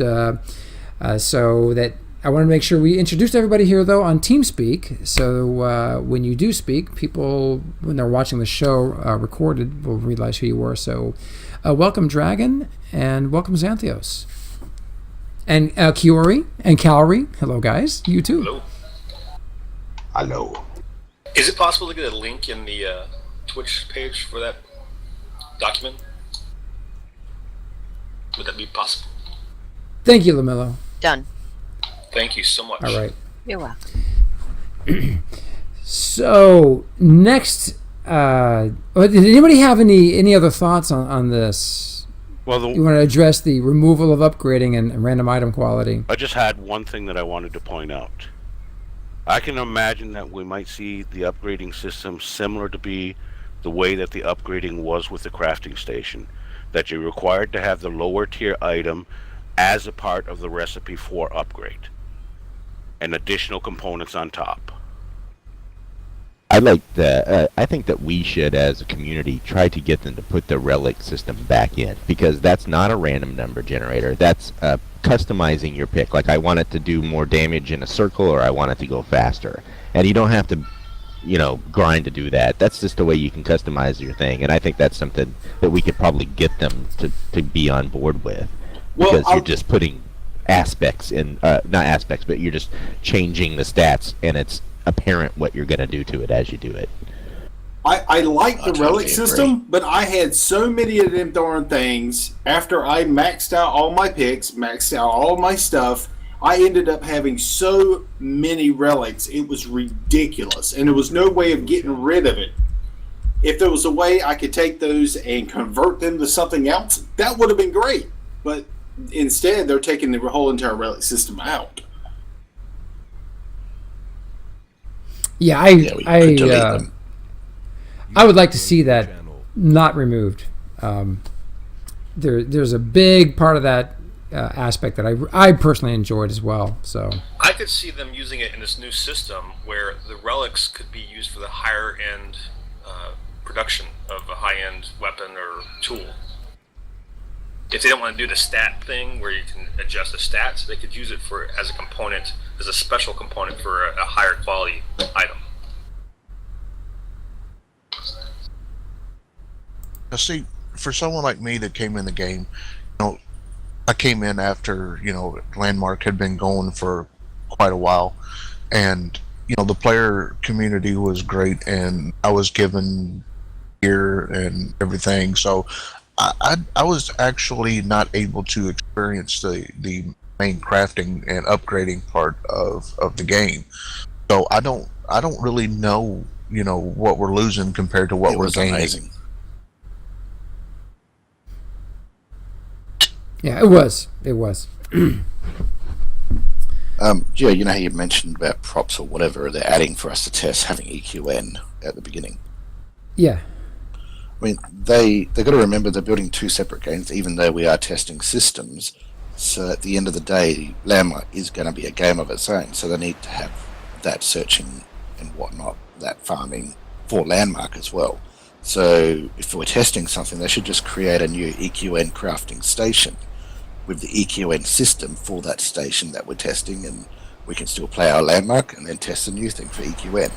S1: so that I want to make sure we introduced everybody here, though, on Teamspeak. So when you do speak, people, when they're watching the show recorded, will realize who you were. So welcome, Dragon, and welcome, Xanthios. And Kiori and Calorie. Hello, guys. You too.
S11: Hello.
S10: Hello.
S11: Is it possible to get a link in the Twitch page for that document? Would that be possible?
S1: Thank you, LaMelo.
S3: Done.
S11: Thank you so much.
S1: All right.
S3: You're welcome.
S1: So next, did anybody have any other thoughts on this?
S5: Well,
S1: You want to address the removal of upgrading and random item quality?
S5: I just had one thing that I wanted to point out. I can imagine that we might see the upgrading system similar to be the way that the upgrading was with the crafting station, that you're required to have the lower tier item as a part of the recipe for upgrade, and additional components on top.
S7: I like that. I think that we should, as a community, try to get them to put the relic system back in, because that's not a random number generator. That's customizing your pick. Like, I want it to do more damage in a circle, or I want it to go faster. And you don't have to grind to do that. That's just the way you can customize your thing, and I think that's something that we could probably get them to be on board with, because you're just putting aspects in, not aspects, but you're just changing the stats, and it's apparent what you're going to do to it as you do it.
S2: I like the
S4: totally
S2: Relic
S4: agree.
S2: system, but I had so many of them darn things after I maxed out all my picks, maxed out all my stuff. I ended up having so many relics, it was ridiculous, and there was no way of getting rid of it. If there was a way I could take those and convert them to something else, that would have been great. But instead, they're taking the whole entire relic system out.
S1: Yeah,
S4: We could delete them.
S1: I would like to see that not removed. There's a big part of that aspect that I personally enjoyed as well. So
S11: I could see them using it in this new system where the relics could be used for the higher end production of a high end weapon or tool. If they don't want to do the stat thing where you can adjust the stats, they could use it for as a component, as a special component for a higher quality item.
S12: Now, see, for someone like me that came in the game, I came in after, Landmark had been going for quite a while, and, the player community was great, and I was given gear and everything, so I was actually not able to experience the main crafting and upgrading part of the game. So I don't really know, what we're losing compared to what we're gaining.
S4: Amazing.
S1: yeah, it was.
S4: Yeah, how you mentioned about props or whatever they're adding for us to test, having EQN at the beginning.
S1: Yeah.
S4: I mean, they've got to remember they're building two separate games, even though we are testing systems. So at the end of the day, Landmark is going to be a game of its own. So they need to have that searching and whatnot, that farming for Landmark as well. So if we're testing something, they should just create a new EQN crafting station with the EQN system for that station that we're testing, and we can still play our Landmark and then test a new thing for EQN.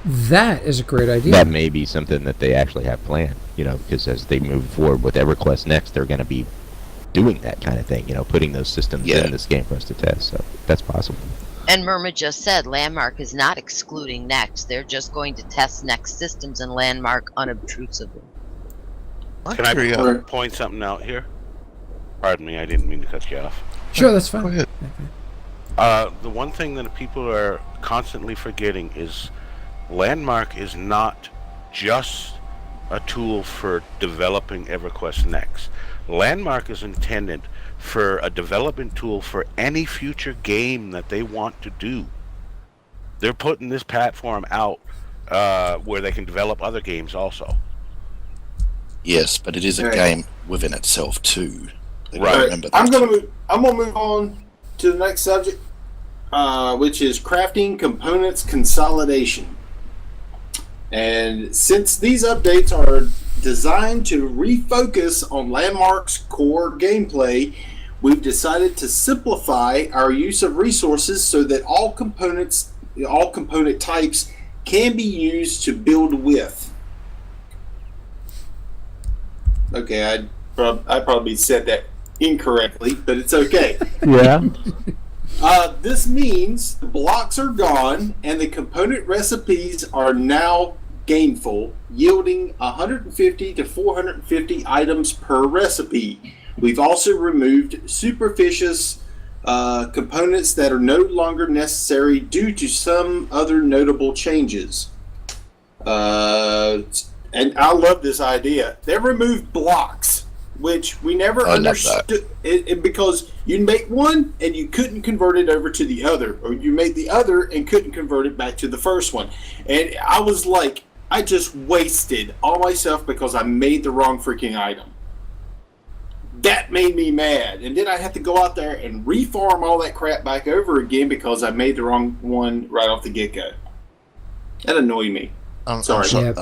S1: That is a great idea.
S7: That may be something that they actually have planned, because as they move forward with Everquest Next, they're going to be doing that kind of thing, putting those systems in this game for us to test. So that's possible.
S3: And Myrma just said Landmark is not excluding Next. They're just going to test Next systems and Landmark unobtrusively.
S5: Can I point something out here? Pardon me, I didn't mean to cut you off.
S1: Sure, that's fine.
S12: Go ahead.
S5: The one thing that people are constantly forgetting is Landmark is not just a tool for developing Everquest Next. Landmark is intended for a development tool for any future game that they want to do. They're putting this platform out where they can develop other games also.
S4: Yes, but it is a game within itself too.
S2: Right.
S4: Remember that.
S2: I'm gonna move on to the next subject, which is crafting components consolidation. And since these updates are designed to refocus on Landmark's core gameplay, we've decided to simplify our use of resources so that all component types can be used to build with. Okay, I probably said that incorrectly, but it's okay.
S7: Yeah.
S2: This means the blocks are gone and the component recipes are now gainful, yielding 150 to 450 items per recipe. We've also removed superficious components that are no longer necessary due to some other notable changes. And I love this idea. They removed blocks, which we never understood it, because you make one and you couldn't convert it over to the other, or you made the other and couldn't convert it back to the first one. And I was like, I just wasted all my stuff because I made the wrong freaking item. That made me mad. And then I had to go out there and reform all that crap back over again because I made the wrong one right off the get-go. That annoyed me.
S12: I'm
S2: Sorry.
S12: sorry,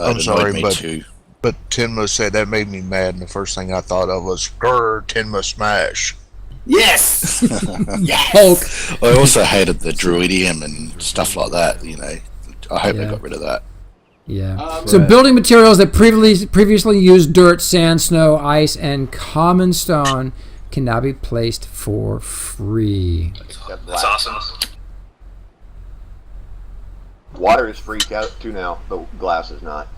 S12: but Tenma said that made me mad, and the first thing I thought of was, grr, Tenma smash.
S2: Yes!
S1: Hulk.
S4: I also hated the druidium and stuff like that, I hope they
S1: Yeah.
S4: got rid of that.
S1: Yeah. So building materials that previously used dirt, sand, snow, ice, and common stone can now be placed for free.
S11: That's awesome.
S10: Water is free too now, but glass is not.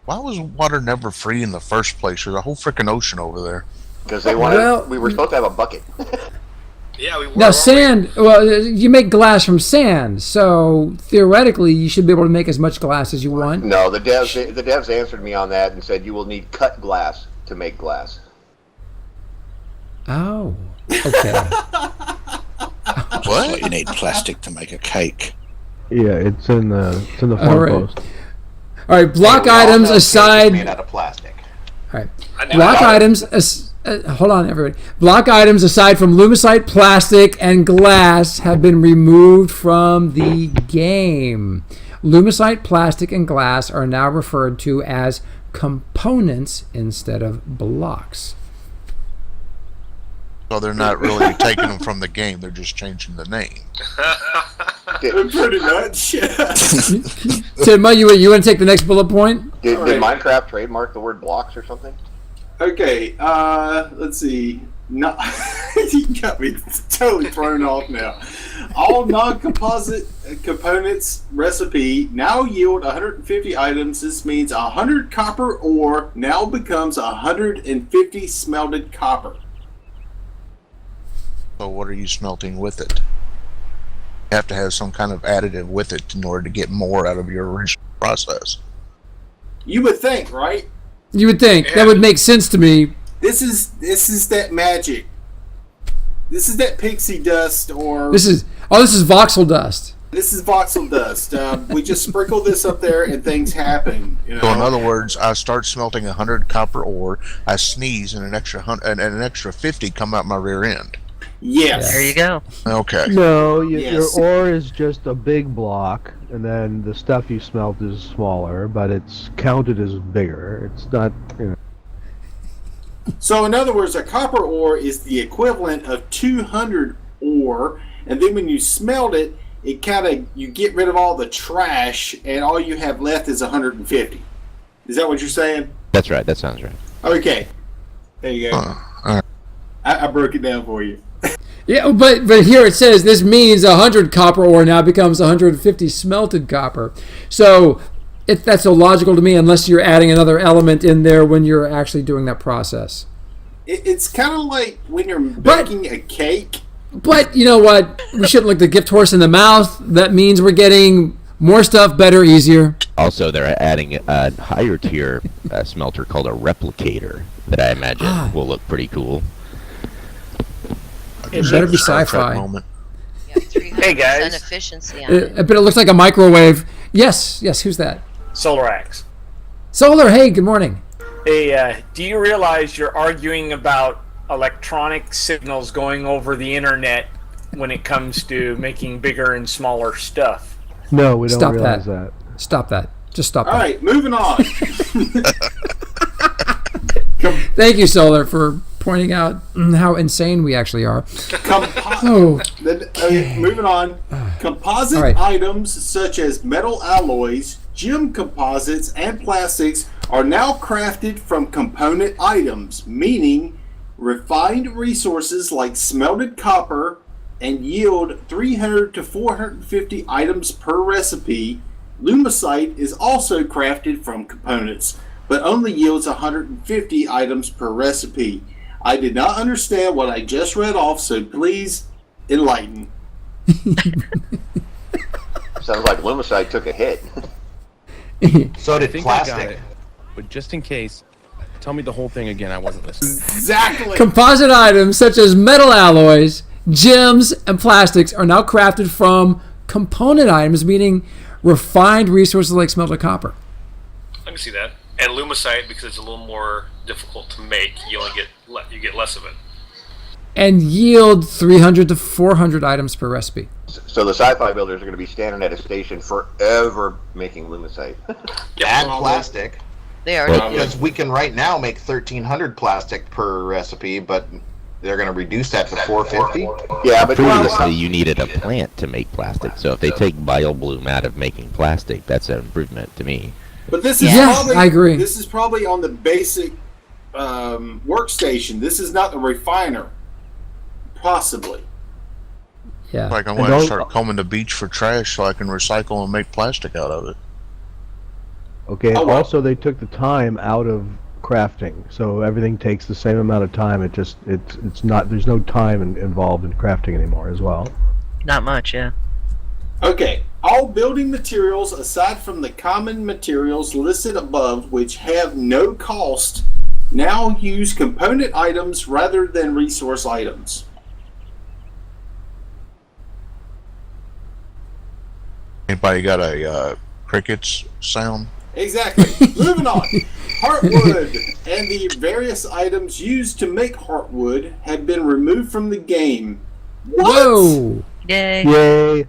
S12: Why was water never free in the first place? There's a whole freaking ocean over there.
S10: Because they wanted.
S1: Well-
S10: we were supposed to have a bucket.
S11: Yeah, we were.
S1: Now, sand, well, you make glass from sand, so theoretically you should be able to make as much glass as you want.
S10: No, the devs answered me on that and said you will need cut glass to make glass.
S1: Oh, okay.
S4: What? You need plastic to make a cake.
S13: Yeah, it's in the
S1: All
S13: forum
S1: right.
S13: post.
S1: All right, block
S10: And we all
S1: items
S10: know cake is
S1: aside.
S10: made out of plastic.
S1: All right.
S11: I know
S1: Block
S11: that.
S1: items. Hold on, everybody. Block items aside from lumicite, plastic, and glass have been removed from the game. Lumicite, plastic, and glass are now referred to as components instead of blocks.
S12: So they're not really taking them from the game. They're just changing the name.
S2: Pretty much.
S1: Tim, you want to take the next bullet point?
S10: Did
S2: All right.
S10: Minecraft trademark the word blocks or something?
S2: Okay, let's see. No, you got me totally thrown off now. All non-composite components recipe now yield 150 items. This means 100 copper ore now becomes 150 smelted copper.
S12: So what are you smelting with it? You have to have some kind of additive with it in order to get more out of your original process.
S2: You would think, right?
S1: You would think that would make sense to me.
S2: This is that magic. This is that pixie dust, or
S1: This is Voxel Dust.
S2: this is voxel dust. We just sprinkle this up there and things happen. You know?
S12: So in other words, I start smelting 100 copper ore, I sneeze, and an extra 50 come out my rear end.
S2: Yes.
S6: There you go.
S12: Okay.
S13: No,
S2: Yes.
S13: your ore is just a big block, and then the stuff you smelt is smaller, but it's counted as bigger. It's not, you know.
S2: So in other words, a copper ore is the equivalent of 200 ore, and then when you smelt it, it kind of you get rid of all the trash, and all you have left is 150. Is that what you're saying?
S7: That's right. That sounds right.
S2: Okay. There you go.
S12: All right.
S2: I broke it down for you.
S1: Yeah, but here it says this means 100 copper ore now becomes 150 smelted copper. So that's illogical to me unless you're adding another element in there when you're actually doing that process.
S2: It's kind of like when you're baking a cake.
S1: But you know what? We shouldn't look the gift horse in the mouth. That means we're getting more stuff, better, easier.
S7: Also, they're adding a higher tier smelter called a replicator that I imagine will look pretty cool.
S1: It better be
S12: Star Trek
S1: sci-fi.
S12: moment.
S3: Yeah, 300%
S14: Hey, guys.
S3: efficiency on it.
S1: But it looks like a microwave. Yes, who's that?
S14: Solarx.
S1: Solar, hey, good morning.
S14: Hey, do you realize you're arguing about electronic signals going over the internet when it comes to making bigger and smaller stuff?
S13: No, we don't
S1: Stop
S13: realize
S1: that.
S13: that.
S1: Stop that. Just stop
S2: All
S1: that.
S2: right, moving on.
S1: Thank you, Solar, for pointing out how insane we actually are. Oh,
S2: Moving on. Composite
S1: All right.
S2: items such as metal alloys, gem composites, and plastics are now crafted from component items, meaning refined resources like smelted copper and yield 300 to 450 items per recipe. Lumicite is also crafted from components, but only yields 150 items per recipe. I did not understand what I just read off, so please enlighten.
S10: Sounds like Lumicite took a hit. So did
S15: I think I got
S10: plastic.
S15: it. But just in case, tell me the whole thing again. I wasn't listening.
S2: Exactly.
S1: composite items such as metal alloys, gems, and plastics are now crafted from component items, meaning refined resources like smelted copper.
S11: I can see that. And lumicite, because it's a little more difficult to make, you only get less of it.
S1: And yield 300 to 400 items per recipe.
S10: So the sci-fi builders are going to be standing at a station forever making Lumicite. And plastic.
S3: They already do.
S10: Because we can right now make 1,300 plastic per recipe, but they're going to reduce that to 450.
S7: Yeah, but previously you needed a plant to make plastic. So if they take BioBloom out of making plastic, that's an improvement to me.
S2: But this is probably, I agree. This is probably on the basic workstation. This is not the refiner, possibly.
S1: Yeah.
S12: Like I want to start combing the beach for trash so I can recycle and make plastic out of it.
S13: Okay. Also, they took the time out of crafting, so everything takes the same amount of time. It's not. There's no time involved in crafting anymore as well.
S6: Not much, yeah.
S2: Okay. All building materials, aside from the common materials listed above, which have no cost, now use component items rather than resource items.
S12: Anybody got a crickets sound?
S2: Exactly. Moving on. Heartwood and the various items used to make heartwood have been removed from the game. What?
S1: Whoa!
S6: Yay.
S13: Yay.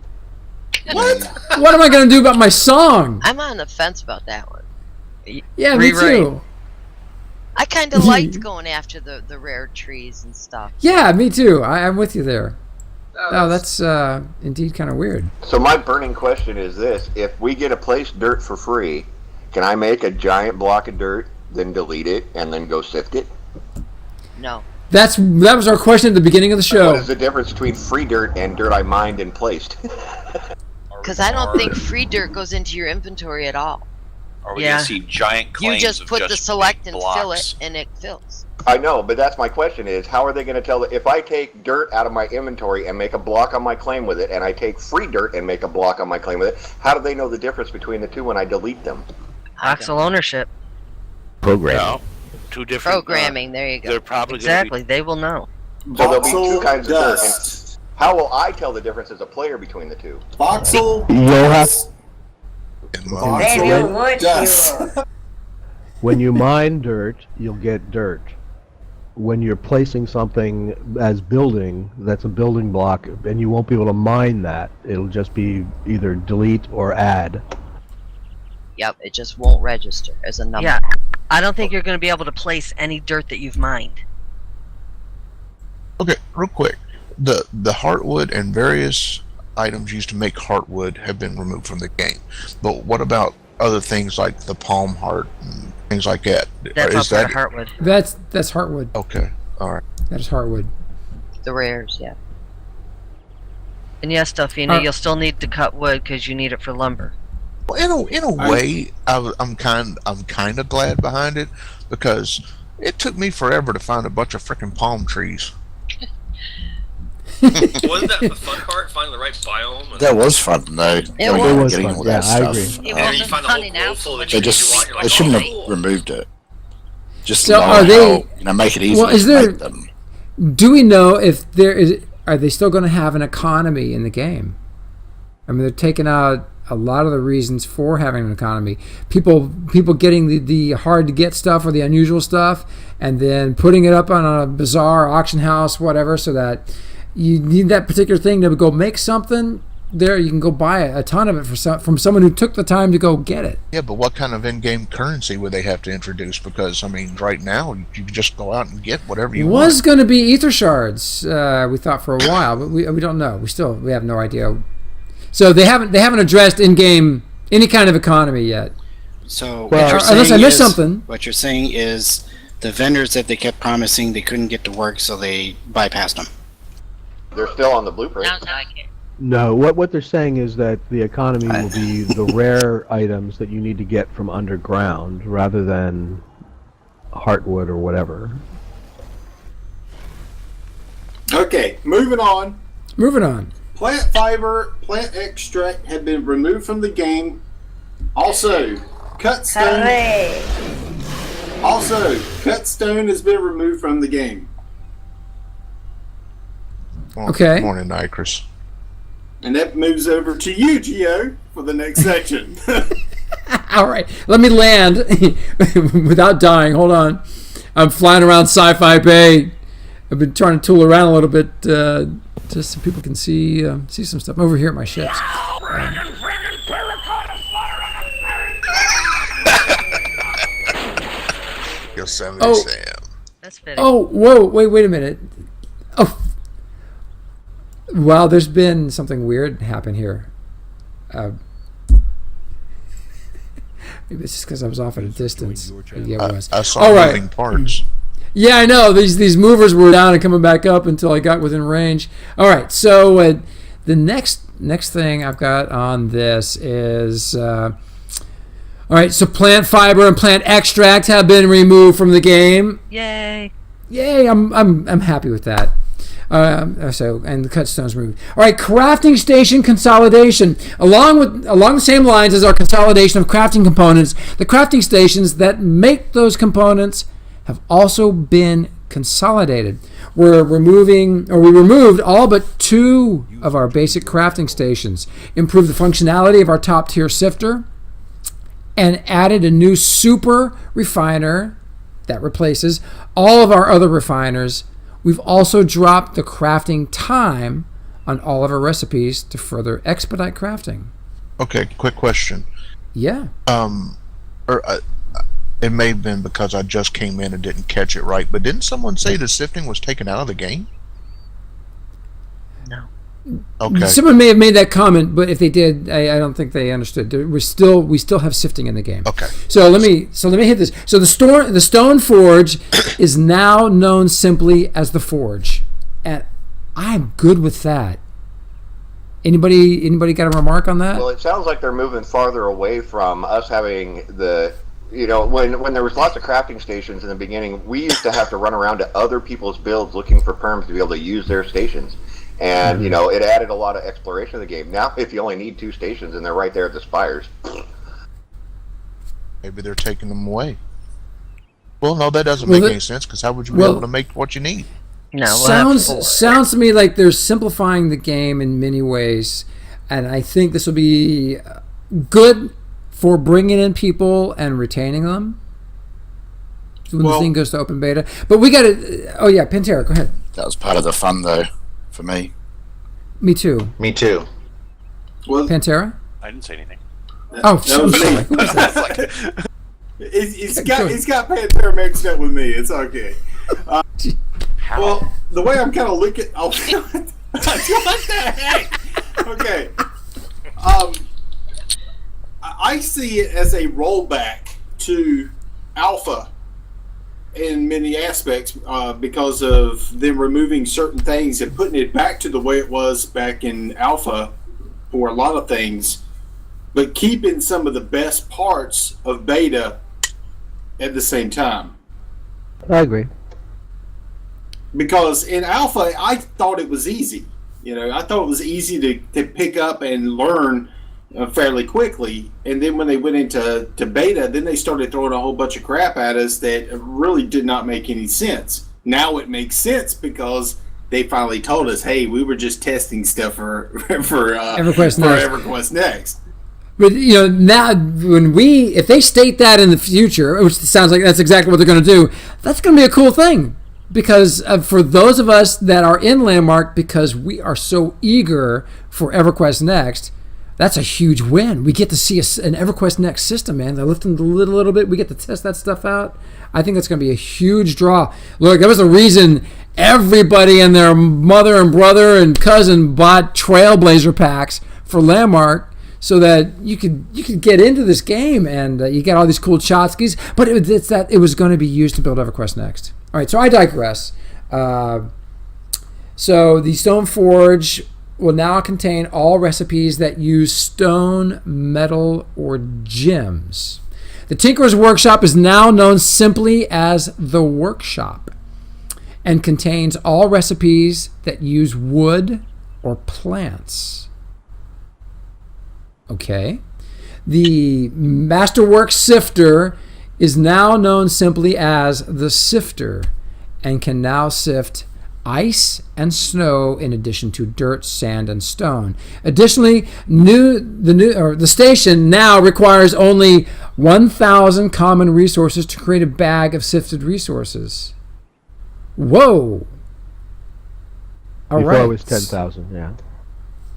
S2: What?
S1: What am I going to do about my song?
S3: I'm on the fence about that one.
S1: Yeah, me too.
S3: I kind of liked going after the rare trees and stuff.
S1: Yeah, me too. I'm with you there. Oh, that's indeed kind of weird.
S10: So my burning question is this: if we get a place dirt for free, can I make a giant block of dirt, then delete it, and then go sift it?
S3: No.
S1: That was our question at the beginning of the show.
S10: What is the difference between free dirt and dirt I mined and placed?
S3: Because I don't think free dirt goes into your inventory at all.
S8: Are we going to see giant claims
S3: You just
S8: of
S3: put the select and
S8: blocks?
S3: fill it, and it fills.
S10: I know, but that's my question is, how are they going to tell if I take dirt out of my inventory and make a block on my claim with it, and I take free dirt and make a block on my claim with it, how do they know the difference between the two when I delete them?
S6: Voxel ownership.
S7: Programming.
S5: No, two different.
S3: Programming, there you go.
S5: They're probably
S6: Exactly, they will know.
S10: So there'll be two
S2: Voxel
S10: kinds of dirt.
S2: Dust.
S10: And how will I tell the difference as a player between the two?
S2: Voxel
S13: You'll have
S2: Voxel Dust.
S13: when you mine dirt, you'll get dirt. When you're placing something as building, that's a building block, and you won't be able to mine that. It'll just be either delete or add.
S3: Yep, it just won't register as a number.
S6: Yeah, I don't think you're going to be able to place any dirt that you've mined.
S12: Okay, real quick. The heartwood and various items used to make heartwood have been removed from the game. But what about other things like the palm heart and things like that?
S6: That's not part of heartwood.
S1: That's heartwood.
S12: Okay, all right.
S1: That is heartwood.
S3: The rares, yeah.
S6: And yes, Delphina, you'll still need to cut wood because you need it for lumber.
S12: Well, in a way, I'm kind of glad behind it because it took me forever to find a bunch of freaking palm trees.
S11: Wasn't that the fun part? Finding the right biome? And
S4: That was fun though.
S3: It was
S4: Getting
S13: fun.
S4: all
S13: Yeah,
S4: that
S13: I
S4: stuff.
S13: agree.
S3: It
S11: then you
S3: wasn't
S11: find the whole
S3: funny now.
S11: grove full of the
S4: They
S11: trees you
S4: just
S11: want. You're
S4: they
S11: like,
S4: shouldn't
S11: oh,
S4: have
S11: cool.
S4: removed it. Just
S1: So
S4: know
S1: are they-
S4: how, make it easy
S1: Well, is
S4: to
S1: there-
S4: make them.
S1: Do we know if there is? Are they still going to have an economy in the game? I mean, they're taking out a lot of the reasons for having an economy. People getting the hard to get stuff or the unusual stuff, and then putting it up on a bazaar, auction house, whatever, so that you need that particular thing to go make something. There, you can go buy a ton of it from someone who took the time to go get it.
S12: Yeah, but what kind of in-game currency would they have to introduce? Because, I mean, right now, you can just go out and get whatever you
S1: was
S12: want.
S1: going to be ether shards. We thought for a while, but we don't know. We have no idea. So they haven't addressed in-game any kind of economy yet.
S9: So
S1: Well,
S9: what you're
S1: unless
S9: saying
S1: I missed
S9: is-
S1: something.
S9: What you're saying is the vendors that they kept promising they couldn't get to work, so they bypassed them.
S10: They're still on the blueprint.
S3: Sounds like it.
S13: No, what they're saying is that the economy will be the rare items that you need to get from underground rather than heartwood or whatever.
S2: Okay, moving on.
S1: Moving on.
S2: Plant fiber, plant extract have been removed from the game. Also, cut stone. Also, cut stone has been removed from the game.
S1: Okay.
S12: Morning, Nicris.
S2: And that moves over to you, Gio, for the next section.
S1: All right, let me land without dying. Hold on. I'm flying around Sci-Fi Bay. I've been trying to tool around a little bit just so people can see some stuff over here at my ships.
S12: Yosemite
S1: Oh.
S12: Sam.
S6: That's fitting.
S1: Oh, whoa, wait a minute. Oh, well, there's been something weird happen here. Maybe it's just because I was off at a distance. Yeah, it was.
S12: I saw
S1: All right.
S12: moving parts.
S1: Yeah, I know. These movers were down and coming back up until I got within range. All right, so the next thing I've got on this is all right. So plant fiber and plant extract have been removed from the game.
S6: Yay!
S1: Yay! I'm happy with that. And the cut stones removed. All right, crafting station consolidation. Along the same lines as our consolidation of crafting components, the crafting stations that make those components have also been consolidated. We removed all but 2 of our basic crafting stations, improved the functionality of our top tier sifter, and added a new super refiner that replaces all of our other refiners. We've also dropped the crafting time on all of our recipes to further expedite crafting.
S12: Okay, quick question.
S1: Yeah.
S12: It may have been because I just came in and didn't catch it right, but didn't someone say the sifting was taken out of the game?
S6: No.
S12: Okay.
S1: Someone may have made that comment, but if they did, I don't think they understood. We still have sifting in the game.
S12: Okay.
S1: So let me hit this. So the Stone Forge is now known simply as the Forge, and I'm good with that. Anybody got a remark on that?
S10: Well, it sounds like they're moving farther away from us having the. When there was lots of crafting stations in the beginning, we used to have to run around to other people's builds looking for perms to be able to use their stations. And, it added a lot of exploration to the game. Now, if you only need 2 stations and they're right there at the spires.
S12: Maybe they're taking them away. Well, no, that doesn't make any sense, because how would you be able to make what you need?
S6: No,
S1: sounds to me like they're simplifying the game in many ways, and I think this will be good for bringing in people and retaining them when the thing goes to open beta. But we got to... Oh, yeah, Pantera, go ahead.
S4: That was part of the fun, though, for me.
S1: Me too.
S10: Me too.
S2: Well,
S1: Pantera?
S8: I didn't say anything.
S1: Oh, I'm sorry. Who was that?
S2: He's got Pantera mixed up with me. It's okay. Well, the way I'm kind of looking... Oh, what the heck? Okay. I see it as a rollback to Alpha in many aspects because of them removing certain things and putting it back to the way it was back in Alpha for a lot of things, but keeping some of the best parts of Beta at the same time.
S13: I agree.
S2: Because in Alpha, I thought it was easy. I thought it was easy to pick up and learn fairly quickly, and then when they went into beta, then they started throwing a whole bunch of crap at us that really did not make any sense. Now it makes sense because they finally told us, hey, we were just testing stuff for EverQuest Next.
S1: But now if they state that in the future, which sounds like that's exactly what they're going to do, that's going to be a cool thing. Because for those of us that are in Landmark, because we are so eager for EverQuest Next, that's a huge win. We get to see an EverQuest Next system, man. They're lifting the lid a little bit. We get to test that stuff out. I think that's going to be a huge draw. Look, that was the reason everybody and their mother and brother and cousin bought Trailblazer packs for Landmark so that you could get into this game and you get all these cool Chotskis. But it was going to be used to build EverQuest Next. All right, so I digress. So the Stone Forge will now contain all recipes that use stone, metal, or gems. The Tinkerer's Workshop is now known simply as the Workshop and contains all recipes that use wood or plants. Okay. The Masterwork Sifter is now known simply as the Sifter and can now sift ice and snow in addition to dirt, sand, and stone. Additionally, the station now requires only 1,000 common resources to create a bag of sifted resources. Whoa! All
S13: Before
S1: right.
S13: it was 10,000, yeah.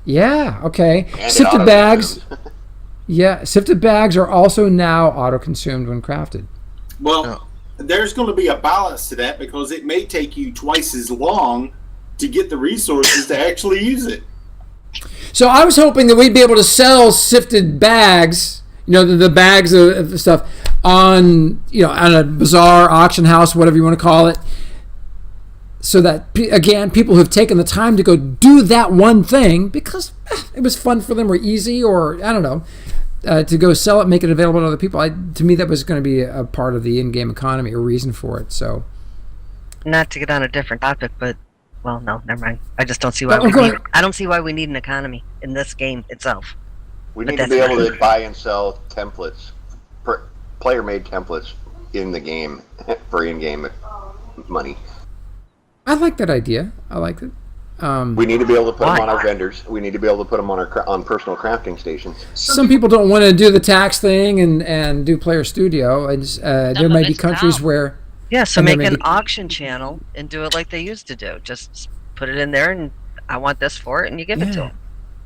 S1: Yeah, okay.
S10: And
S1: Sifted bags. Yeah, sifted bags are also now auto-consumed when crafted.
S2: Well, there's going to be a balance to that because it may take you twice as long to get the resources to actually use it.
S1: So I was hoping that we'd be able to sell sifted bags, the bags of stuff on a bazaar, auction house, whatever you want to call it, so that again, people who've taken the time to go do that one thing because it was fun for them or easy, or I don't know, to go sell it, make it available to other people. To me, that was going to be a part of the in-game economy, a reason for it. So,
S6: not to get on a different topic, but well, no, never mind. I just don't see why I don't see why we need an economy in this game itself.
S10: We need to be able to buy and sell templates, player-made templates in the game for in-game money.
S1: I like that idea. I like it.
S10: We need to be able to put them on our vendors. We need to be able to put them on our on personal crafting stations.
S1: Some people don't want to do the tax thing and do Player Studio. And there may be countries where...
S6: Yeah, so make an auction channel and do it like they used to do. Just put it in there and I want this for it and you give it to them.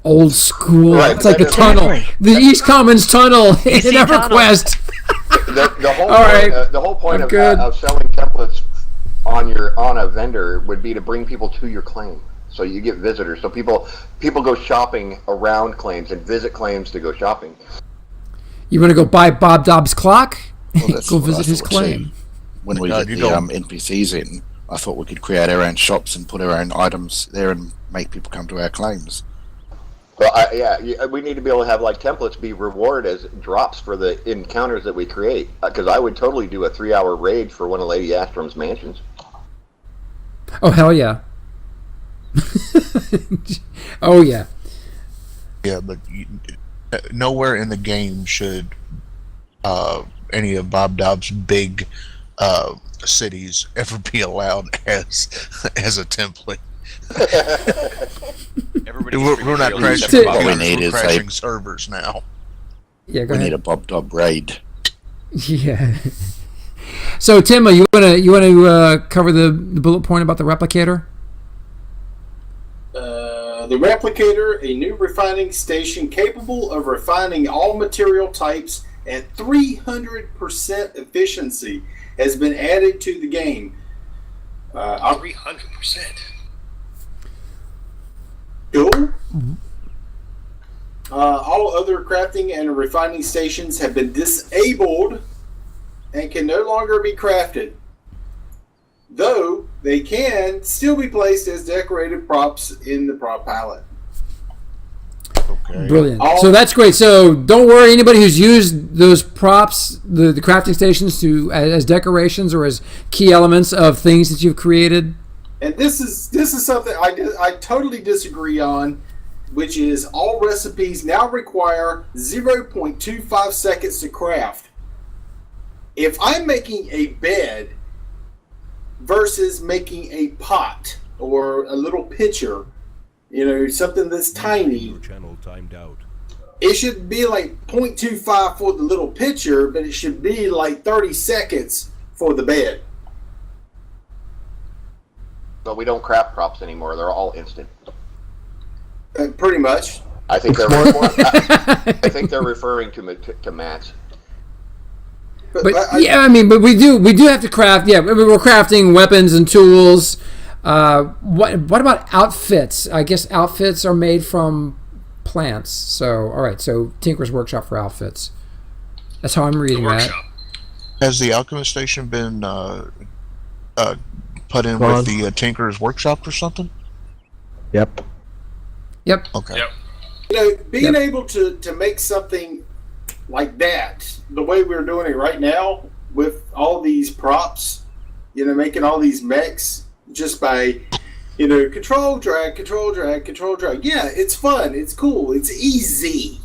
S1: Old school.
S10: Right,
S1: it's like a tunnel. The East Commons tunnel in EverQuest.
S10: The whole point of selling templates on a vendor would be to bring people to your claim, so you get visitors. So people go shopping around claims and visit claims to go shopping.
S1: You want to go buy Bob Dobbs' clock?
S4: Well,
S1: go visit his claim.
S4: When we get the NPCs in, I thought we could create our own shops and put our own items there and make people come to our claims.
S10: Well, we need to be able to have like templates be reward as drops for the encounters that we create. Because I would totally do a 3-hour raid for one of Lady Astrom's mansions.
S1: Oh hell yeah! Oh yeah.
S12: Yeah, but nowhere in the game should any of Bob Dobbs' big cities ever be allowed as a template. We're not crashing. We're crashing servers now.
S1: Yeah, go
S4: we
S1: ahead.
S4: need a Bob Dobb raid.
S1: Yeah. So Tim, you want to cover the bullet point about the replicator?
S2: The replicator, a new refining station capable of refining all material types at 300% efficiency, has been added to the game.
S11: 300%.
S2: Cool. All other crafting and refining stations have been disabled and can no longer be crafted, though they can still be placed as decorative props in the prop palette.
S12: Okay.
S1: Brilliant. So that's great. So don't worry, anybody who's used those props, the crafting stations, as decorations or as key elements of things that you've created.
S2: And this is something I totally disagree on, which is all recipes now require 0.25 seconds to craft. If I'm making a bed versus making a pot or a little pitcher, something that's tiny,
S16: channel timed out.
S2: It should be like 0.25 for the little pitcher, but it should be like 30 seconds for the bed.
S10: But we don't craft props anymore. They're all instant.
S2: Pretty much.
S10: I think they're referring to mats.
S1: But we do have to craft. Yeah, we're crafting weapons and tools. What about outfits? I guess outfits are made from plants. So all right. So Tinker's Workshop for outfits. That's how I'm reading that.
S12: Has the Alchemist Station been put in with the Tinker's Workshop or something?
S13: Yep.
S12: Okay.
S11: Yep.
S2: Being able to make something like that, the way we're doing it right now with all these props, making all these mechs just by, control drag. Yeah, it's fun, it's cool, it's easy.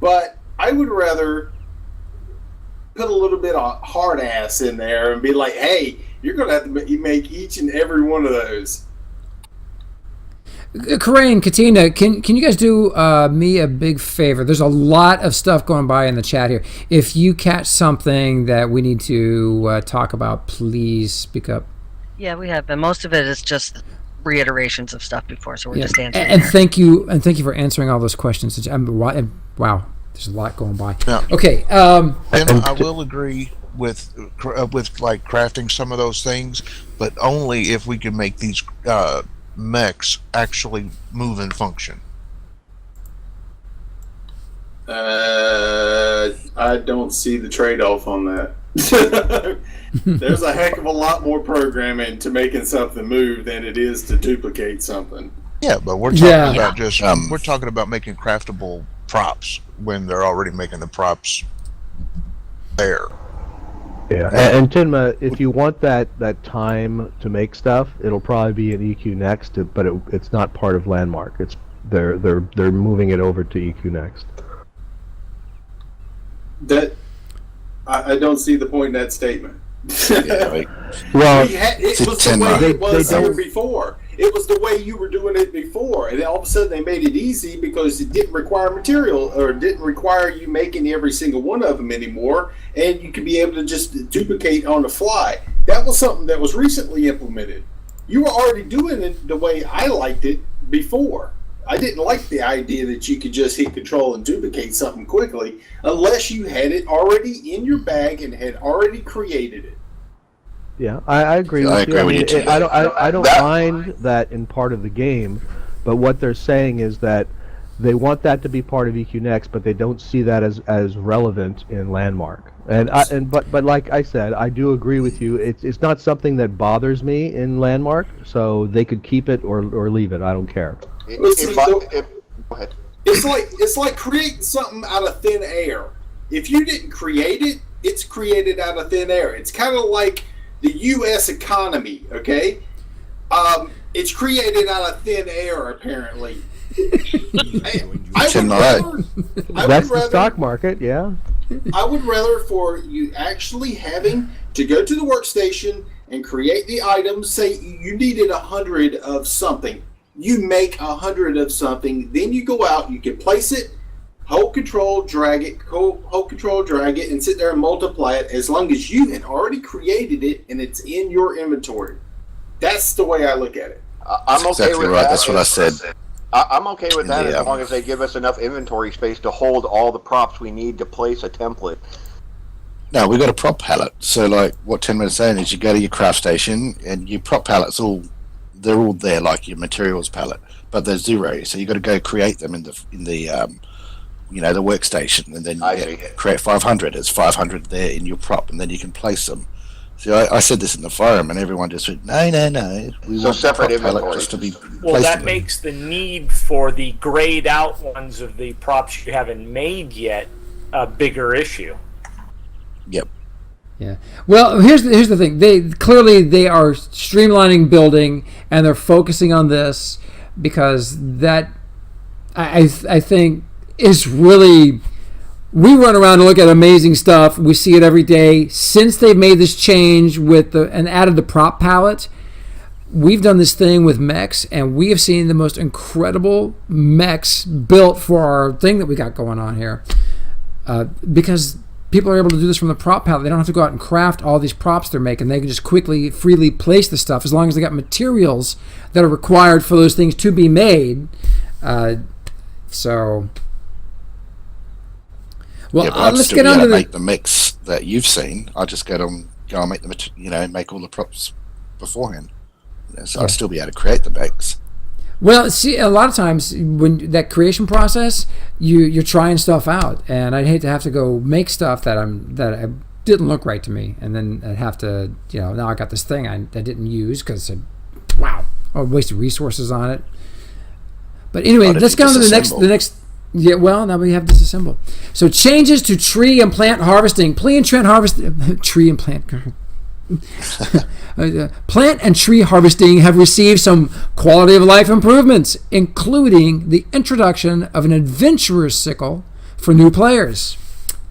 S2: But I would rather put a little bit of hard ass in there and be like, hey, you're going to have to make each and every one of those.
S1: Corinne, Katina, can you guys do me a big favor? There's a lot of stuff going by in the chat here. If you catch something that we need to talk about, please speak up.
S6: Yeah, we have, and most of it is just reiterations of stuff before, so we're just answering.
S1: And thank you for answering all those questions. Wow, there's a lot going by.
S12: Yeah.
S1: Okay.
S12: And I will agree with like crafting some of those things, but only if we can make these mechs actually move and function?
S2: I don't see the trade-off on that. There's a heck of a lot more programming to making something move than it is to duplicate something.
S12: Yeah, but we're talking about we're talking about making craftable props when they're already making the props there.
S13: Yeah, and Tinma, if you want that time to make stuff, it'll probably be in EQ Next, but it's not part of Landmark. It's they're moving it over to EQ Next.
S2: That I don't see the point in that statement.
S13: Well,
S2: it was the way it was here before. It was the way you were doing it before, and then all of a sudden they made it easy because it didn't require material or didn't require you making every single one of them anymore, and you could be able to just duplicate on the fly. That was something that was recently implemented. You were already doing it the way I liked it before. I didn't like the idea that you could just hit control and duplicate something quickly unless you had it already in your bag and had already created it.
S13: Yeah, I agree with you. I don't mind that in part of the game, but what they're saying is that they want that to be part of EQ Next, but they don't see that as relevant in Landmark. But like I said, I do agree with you. It's not something that bothers me in Landmark, so they could keep it or leave it. I don't care.
S10: Go ahead.
S2: It's like creating something out of thin air. If you didn't create it, it's created out of thin air. It's kind of like the U.S. economy, okay? It's created out of thin air, apparently.
S13: That's the stock market, yeah.
S2: I would rather for you actually having to go to the workstation and create the items. Say you needed 100 of something. You make 100 of something, then you go out, you can place it, hold control, drag it, hold control, drag it, and sit there and multiply it as long as you had already created it and it's in your inventory. That's the way I look at it.
S10: I'm okay with that.
S4: That's what I said.
S10: I'm okay with that as long as they give us enough inventory space to hold all the props we need to place a template.
S4: No, we've got a prop palette. So, like what Tin was saying is, you go to your craft station and your prop palettes they're all there, like your materials palette, but they're zero. So you got to go create them in the the workstation, and then create 500. There's 500 there in your prop, and then you can place them. See, I said this in the forum, and everyone just went, no. We want
S10: separate
S4: the prop palette
S10: inventory.
S4: just to be.
S14: Well, that makes the need for the grayed out ones of the props you haven't made yet a bigger issue.
S4: Yep.
S1: Yeah. Well, here's the thing. They are streamlining building, and they're focusing on this because that I think is really. We run around and look at amazing stuff. We see it every day. Since they've made this change and added the prop palette, we've done this thing with mechs, and we have seen the most incredible mechs built for our thing that we got going on here. Because people are able to do this from the prop palette. They don't have to go out and craft all these props they're making. They can just freely place the stuff as long as they got materials that are required for those things to be made. Well, let's get on to
S4: make the mix that you've seen. I just go and make the make all the props beforehand. So I'd still be able to create the mix.
S1: Well, see, a lot of times when that creation process, you're trying stuff out, and I'd hate to have to go make stuff that didn't look right to me, and then I'd have to, now I got this thing I didn't use because I wasted resources on it. But anyway, let's go on to the next. Yeah, well, now we have disassemble. So changes to tree and plant harvesting. Plant and tree harvesting have received some quality of life improvements, including the introduction of an adventurer's sickle for new players.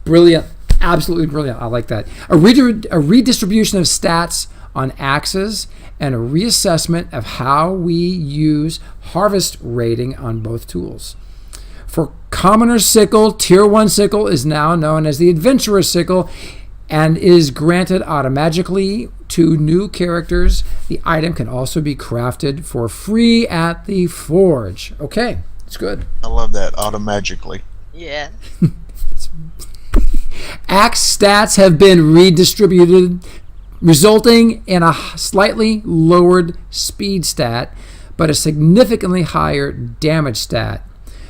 S1: Brilliant. Absolutely brilliant. I like that. A redistribution of stats on axes and a reassessment of how we use harvest rating on both tools. For Commoner's Sickle, Tier 1 Sickle is now known as the Adventurer's Sickle and is granted automatically to new characters. The item can also be crafted for free at the Forge. Okay, it's good.
S12: I love that, automagically.
S3: Yeah.
S1: Axe stats have been redistributed, resulting in a slightly lowered speed stat, but a significantly higher damage stat.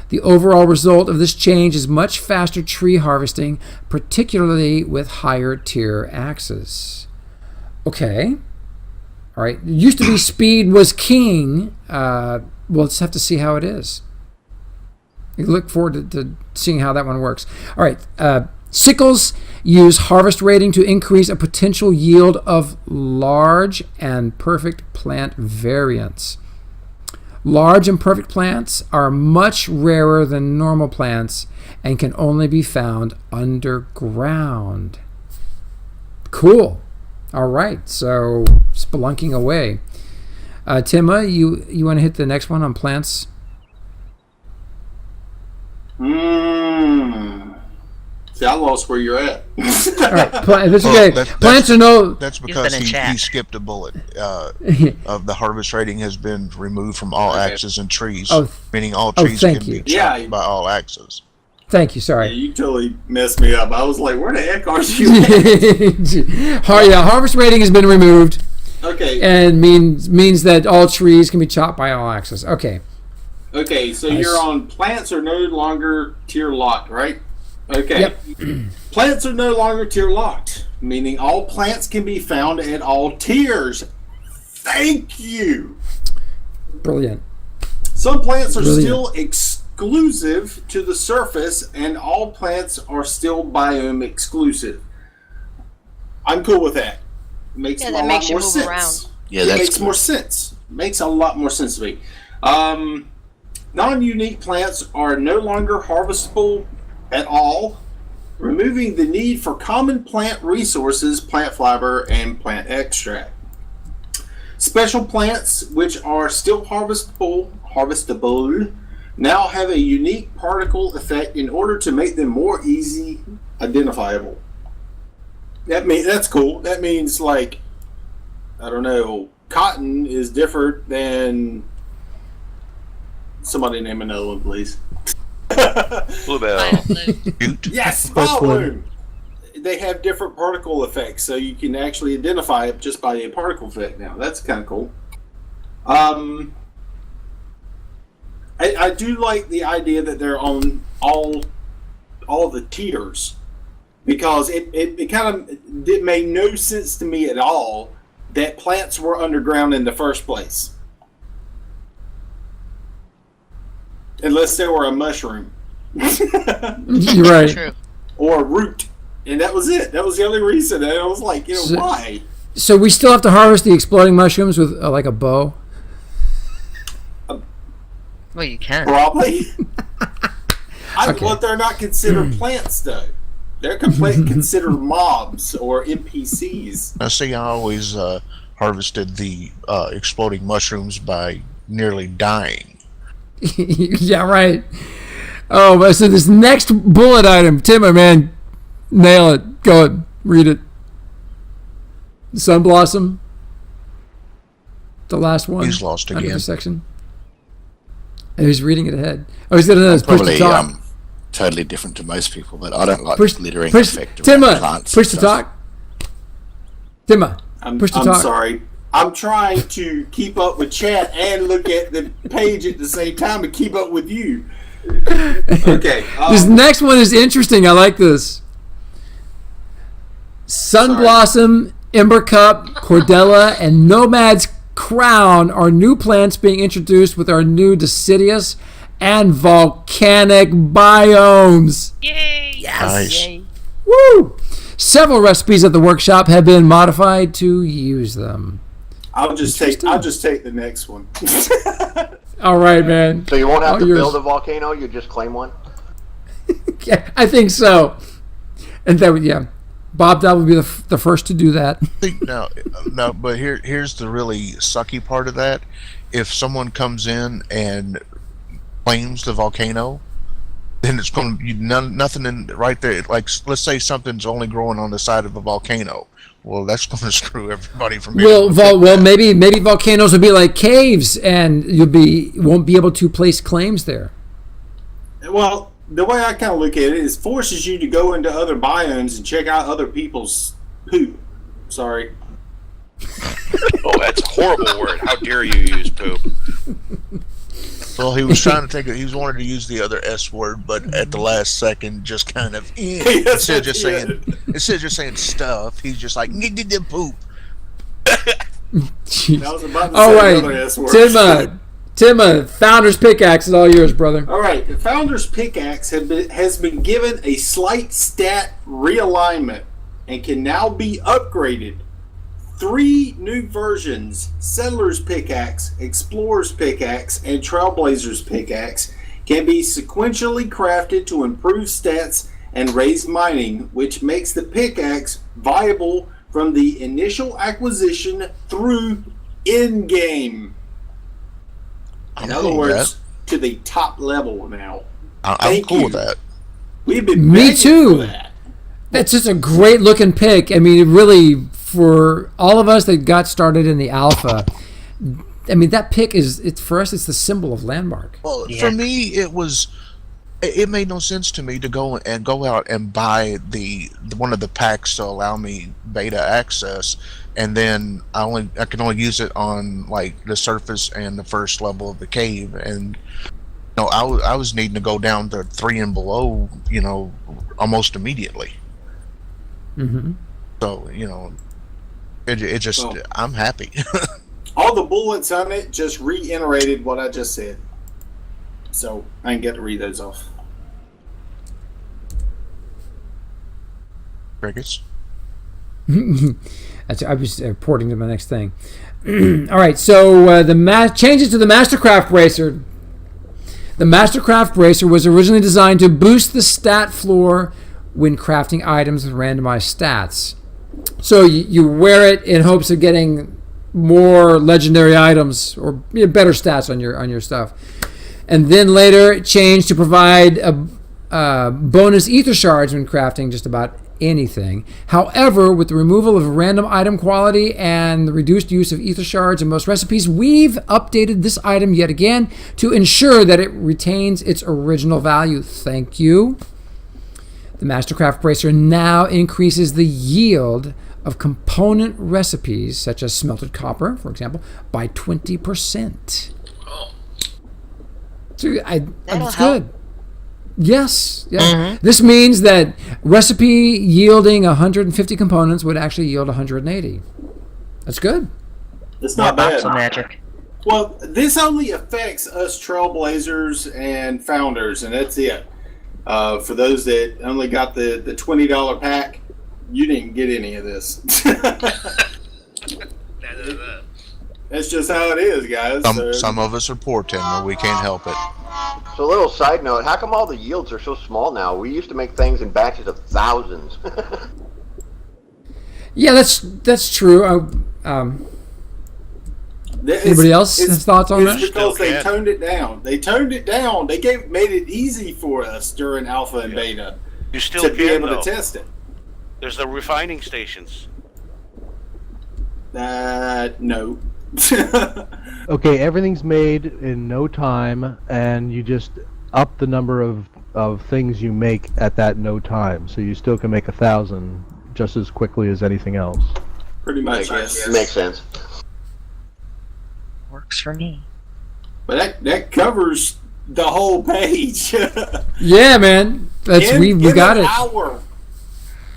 S1: The overall result of this change is much faster tree harvesting, particularly with higher tier axes. Okay. All right. It used to be speed was king. We'll just have to see how it is. We look forward to seeing how that one works. All right. Sickles use harvest rating to increase a potential yield of large and perfect plant variants. Large and perfect plants are much rarer than normal plants and can only be found underground. Cool. All right, so spelunking away. Timma, you want to hit the next one on plants?
S2: See, I lost where you're at.
S1: All right, that's okay. Plants are no.
S12: That's because he skipped a bullet. Of the harvest rating has been removed from all axes and trees, meaning all trees can be chopped by all axes.
S1: Thank you. Sorry.
S2: Yeah, you totally messed me up. I was like, "Where the heck are you?"
S1: Harvest rating has been removed.
S2: Okay.
S1: And means that all trees can be chopped by all axes. Okay.
S2: Okay, so you're on plants are no longer tier locked, right? Okay.
S1: Yep.
S2: Plants are no longer tier locked, meaning all plants can be found at all tiers. Thank you.
S1: Brilliant.
S2: Some plants are still exclusive to the surface, and all plants are still biome exclusive. I'm cool with that. Makes a lot more sense.
S4: Yeah,
S2: it
S4: that's
S2: makes
S4: good.
S2: more sense. Makes a lot more sense to me. Non-unique plants are no longer harvestable at all, removing the need for common plant resources, plant fiber, and plant extract. Special plants, which are still harvestable, now have a unique particle effect in order to make them more easy identifiable. That's cool. That means, like, I don't know, cotton is different than somebody name another one, please.
S8: Bluebell.
S2: Yes, Bluebell. They have different particle effects, so you can actually identify it just by a particle effect now. That's kind of cool. I do like the idea that they're on all the tiers, because it kind of made no sense to me at all that plants were underground in the first place. Unless they were a mushroom.
S1: You're right. True.
S2: Or a root. And that was it. That was the only reason. And I was like, why?
S1: So we still have to harvest the exploding mushrooms with like a bow?
S6: Well, you can.
S2: Probably. Well, they're not considered plants, though. They're considered mobs or NPCs.
S12: I see. I always harvested the exploding mushrooms by nearly dying.
S1: Yeah, right. Oh, so this next bullet item, Timmer, man, nail it. Go ahead, read it. Sun Blossom, the last one.
S12: He's lost
S1: under
S12: again.
S1: the section. And he's reading it ahead. Oh, he's got another push to talk.
S4: Totally different to most people, but I don't like
S1: Push-
S4: the glittering
S1: push-
S4: effect
S1: Timma,
S4: around plants.
S1: push to talk. Timma, push to
S2: I'm
S1: talk.
S2: sorry. I'm trying to keep up with chat and look at the page at the same time and keep up with you. Okay.
S1: This next one is interesting. I like this. Sun Blossom, Ember Cup, Cordella, and Nomad's Crown are new plants being introduced with our new deciduous and volcanic biomes.
S3: Yay!
S1: Yes!
S12: Nice.
S3: Yay.
S1: Woo! Several recipes at the workshop have been modified to use them.
S2: I'll just take the next one.
S1: All right, man.
S10: So you won't have
S1: All
S10: to
S1: yours.
S10: build a volcano, you just claim one?
S1: Yeah, I think so. And that would, yeah. Bob, that would be the first to do that.
S12: No, but here's the really sucky part of that. If someone comes in and claims the volcano, then it's going to be nothing in right there. Like, let's say something's only growing on the side of a volcano. Well, that's going to screw everybody from being
S1: Well, maybe volcanoes will be like caves, and won't be able to place claims there.
S2: Well, the way I kind of look at it is forces you to go into other biomes and check out other people's poop. Sorry.
S8: Oh, that's a horrible word. How dare you use poop?
S12: Well, he was trying to take it. He was wanted to use the other S word, but at the last second, just kind of instead of just saying stuff, he's just like poop.
S1: Jeez.
S2: I was about to
S1: All
S2: say another
S1: right,
S2: S word.
S1: Tim, Founder's Pickaxe is all yours, brother.
S2: All right, the Founder's Pickaxe has been given a slight stat realignment and can now be upgraded. 3 new versions, Settler's Pickaxe, Explorer's Pickaxe, and Trailblazer's Pickaxe, can be sequentially crafted to improve stats and raise mining, which makes the pickaxe viable from the initial acquisition through in-game. In other words, to the top level now.
S12: I'm cool with that.
S2: We've been
S1: Me
S2: begging
S1: too.
S2: for that.
S1: That's just a great looking pick. I mean, it really, for all of us that got started in the alpha, I mean, that pick for us, it's the symbol of Landmark.
S12: Well, for me, it made no sense to me to go out and buy one of the packs to allow me beta access, and then I can only use it on like the surface and the first level of the cave, and I was needing to go down to 3 and below, almost immediately.
S1: Mm-hmm.
S12: So it just I'm happy.
S2: All the bullets on it just reiterated what I just said. So I didn't get to read those off.
S12: Crickets.
S1: I was reporting to my next thing. All right, so the changes to the Mastercraft Bracer. The Mastercraft Bracer was originally designed to boost the stat floor when crafting items with randomized stats. So you wear it in hopes of getting more legendary items or better stats on your stuff. And then later it changed to provide a bonus ether shards when crafting just about anything. However, with the removal of random item quality and the reduced use of ether shards in most recipes, we've updated this item yet again to ensure that it retains its original value. Thank you. The Mastercraft Bracer now increases the yield of component recipes, such as smelted copper, for example, by 20%.
S11: Oh.
S1: So
S3: That'll
S1: that's
S3: help.
S1: good. Yes. Yeah.
S3: Mm-hmm.
S1: This means that recipe yielding 150 components would actually yield 180. That's good.
S2: It's not bad.
S6: Voxel magic.
S2: Well, this only affects us Trailblazers and Founders, and that's it. For those that only got the $20 pack, you didn't get any of this. That's just how it is, guys.
S12: Some of us are poor, Tim, and we can't help it.
S10: So a little side note, how come all the yields are so small now? We used to make things in batches of thousands.
S1: Yeah, that's true. Anybody else have thoughts on that?
S2: It's because they toned it down. They toned it down. They made it easy for us during alpha and beta
S5: You still
S2: to
S5: can,
S2: be able
S5: though.
S2: to test it.
S5: There's the refining stations.
S2: No.
S13: Okay, everything's made in no time, and you just up the number of things you make at that no time, so you still can make 1,000 just as quickly as anything else.
S2: Pretty much, yes.
S10: Makes sense.
S6: Works for me.
S2: But that covers the whole page.
S1: Yeah, man. That's we got it.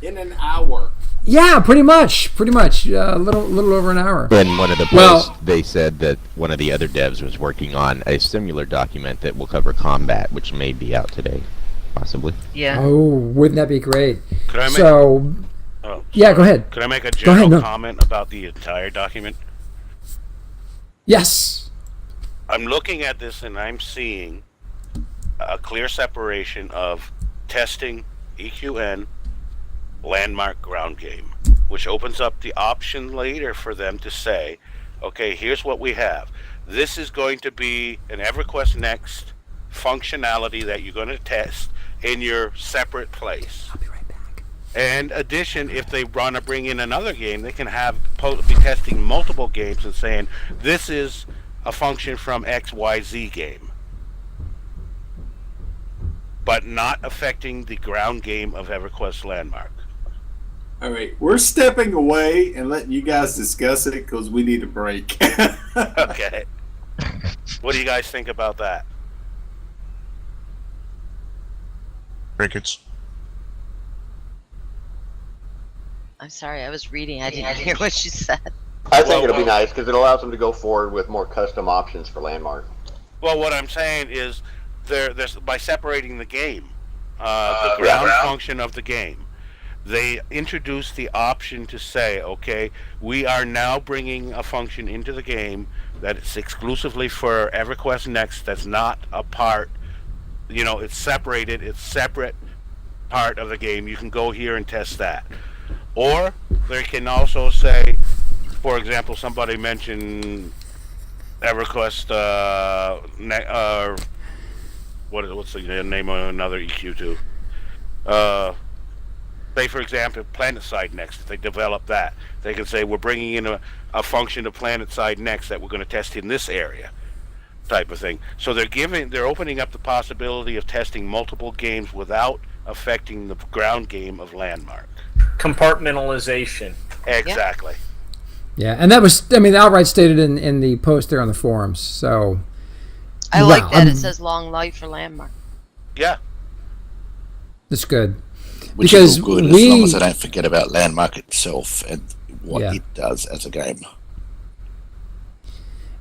S2: In an hour.
S1: Yeah, pretty much. A little over an hour.
S7: In one of the posts, they said that one of the other devs was working on a similar document that will cover combat, which may be out today, possibly.
S6: Yeah.
S1: Oh, wouldn't that be great?
S5: Could I make,
S1: yeah, go ahead.
S5: Could I make a general
S1: no.
S5: comment about the entire document?
S1: Yes.
S5: I'm looking at this and I'm seeing a clear separation of testing, EQN, landmark, ground game, which opens up the option later for them to say, okay, here's what we have. This is going to be an Everquest Next functionality that you're going to test in your separate place.
S1: I'll be right back.
S5: And addition, if they want to bring in another game, they can be testing multiple games and saying, this is a function from XYZ game, but not affecting the ground game of Everquest Landmark.
S2: All right, we're stepping away and letting you guys discuss it because we need a break.
S5: Okay. What do you guys think about that?
S12: Crickets.
S3: I'm sorry, I was reading. I didn't hear what she said.
S10: I think it'll be nice because it allows them to go forward with more custom options for Landmark.
S5: Well, what I'm saying is, there's by separating the game, the ground function of the game, they introduced the option to say, okay, we are now bringing a function into the game that is exclusively for Everquest Next. That's not a part. It's separated. It's separate part of the game. You can go here and test that. Or they can also say, for example, somebody mentioned EverQuest. What's the name of another EQ2? Say, for example, PlanetSide Next. If they develop that, they can say we're bringing in a function of PlanetSide Next that we're going to test in this area, type of thing. So they're opening up the possibility of testing multiple games without affecting the ground game of Landmark.
S14: Compartmentalization.
S5: Exactly.
S1: Yeah, and that was, outright stated in the post there on the forums. So
S3: I like that it says long life for Landmark.
S5: Yeah.
S1: That's good.
S4: Which
S1: because
S4: is all good as long as I don't forget about Landmark itself and what it does as a game.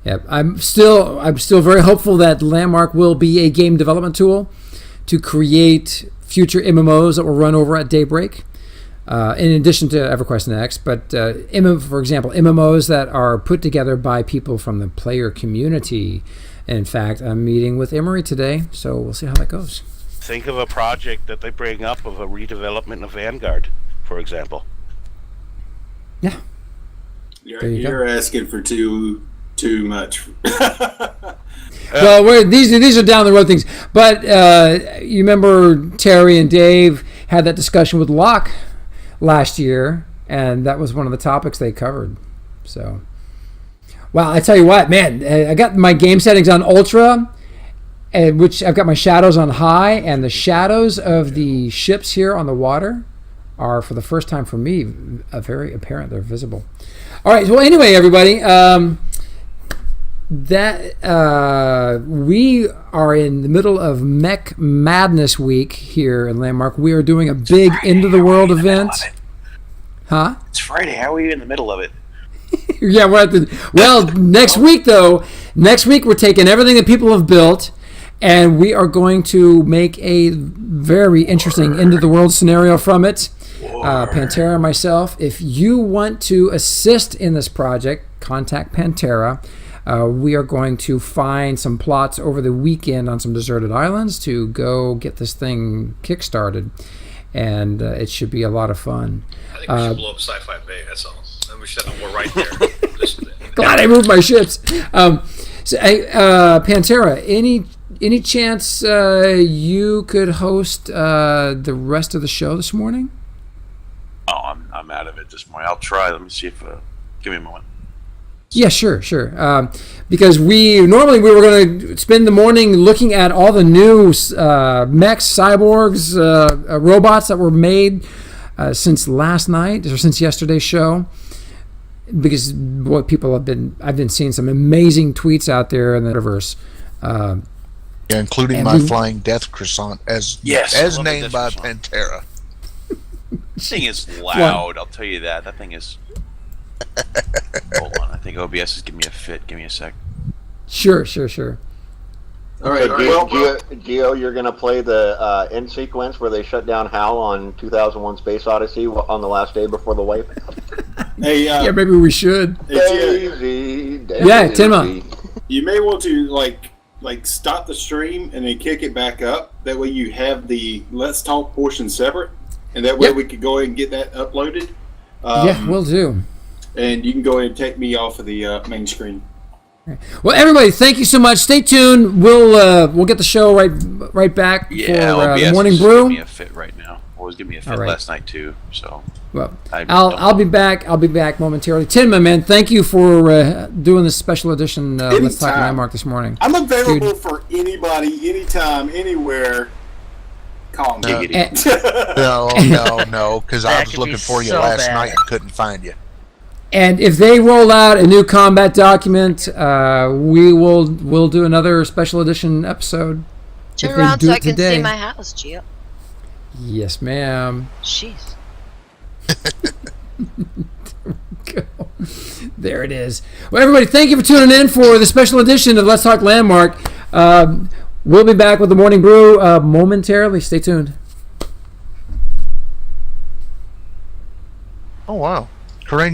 S1: Yeah, I'm still very hopeful that Landmark will be a game development tool to create future MMOs that will run over at Daybreak. In addition to EverQuest Next, but for example, MMOs that are put together by people from the player community. In fact, I'm meeting with Emery today, so we'll see how that goes.
S5: Think of a project that they bring up of a redevelopment of Vanguard, for example.
S1: Yeah.
S2: You're asking for too much.
S1: Well, these are down the road things, but you remember Terry and Dave had that discussion with Locke last year, and that was one of the topics they covered. So, wow, I tell you what, man, I got my game settings on ultra, which I've got my shadows on high, and the shadows of the ships here on the water are, for the first time for me, very apparent. They're visible. All right, well, anyway, everybody, we are in the middle of Mech Madness Week here in Landmark. We are doing a big Into the World event. Huh?
S8: It's Friday. How are you in the middle of it?
S1: Yeah, we're at next week, though. Next week, we're taking everything that people have built, and we are going to make a very interesting Into the World scenario from it. Pantera and myself. If you want to assist in this project, contact Pantera. We are going to find some plots over the weekend on some deserted islands to go get this thing kickstarted, and it should be a lot I
S11: think we should blow up Sci-Fi Bay, that's all. And we should have more right there.
S1: Glad I moved my ships. Pantera, any chance you could host the rest of the show this morning?
S8: Oh, I'm out of it this morning. I'll try. Let me see if... give me a moment.
S1: Yeah, sure. Because we were going to spend the morning looking at all the new mechs, cyborgs, robots that were made since last night or since yesterday's show. Because what I've been seeing some amazing tweets out there in the universe.
S12: Including my flying death croissant as named by
S8: croissant.
S12: Pantera.
S8: This thing is loud. I'll tell you that. That thing is. Hold on, I think OBS is giving me a fit. Give me a sec.
S1: Sure.
S10: All right, Gio, you're going to play the end sequence where they shut down HAL on 2001 Space Odyssey on the last day before the wipe?
S2: Hey,
S1: yeah, maybe we should.
S10: Daisy.
S1: Yeah, Timma.
S2: You may want to like stop the stream and then kick it back up. That way you have the Let's Talk portion separate, and that way we could go ahead and get that uploaded.
S1: Yeah, we'll do.
S2: And you can go ahead and take me off of the main screen.
S1: Well, everybody, thank you so much. Stay tuned. We'll get the show right back for the morning brew.
S8: Give me a fit right now. Was giving me a fit last night too. So
S1: I'll be back. I'll be back momentarily. Tim, my man, thank you for doing this special edition. Let's Talk Landmark this morning.
S2: I'm available for anybody, anytime, anywhere. Call me.
S12: No, because I was looking for you last night and couldn't find you.
S1: And if they roll out a new combat document, we'll do another special edition episode.
S3: Turn
S1: if they
S3: around
S1: do
S3: so
S1: it
S3: I can
S1: today.
S3: see my house, Gio.
S1: Yes, ma'am.
S3: Jeez.
S1: There it is. Well, everybody, thank you for tuning in for the special edition of Let's Talk Landmark. We'll be back with the Morning Brew momentarily. Stay tuned.
S12: Oh, wow. Corinne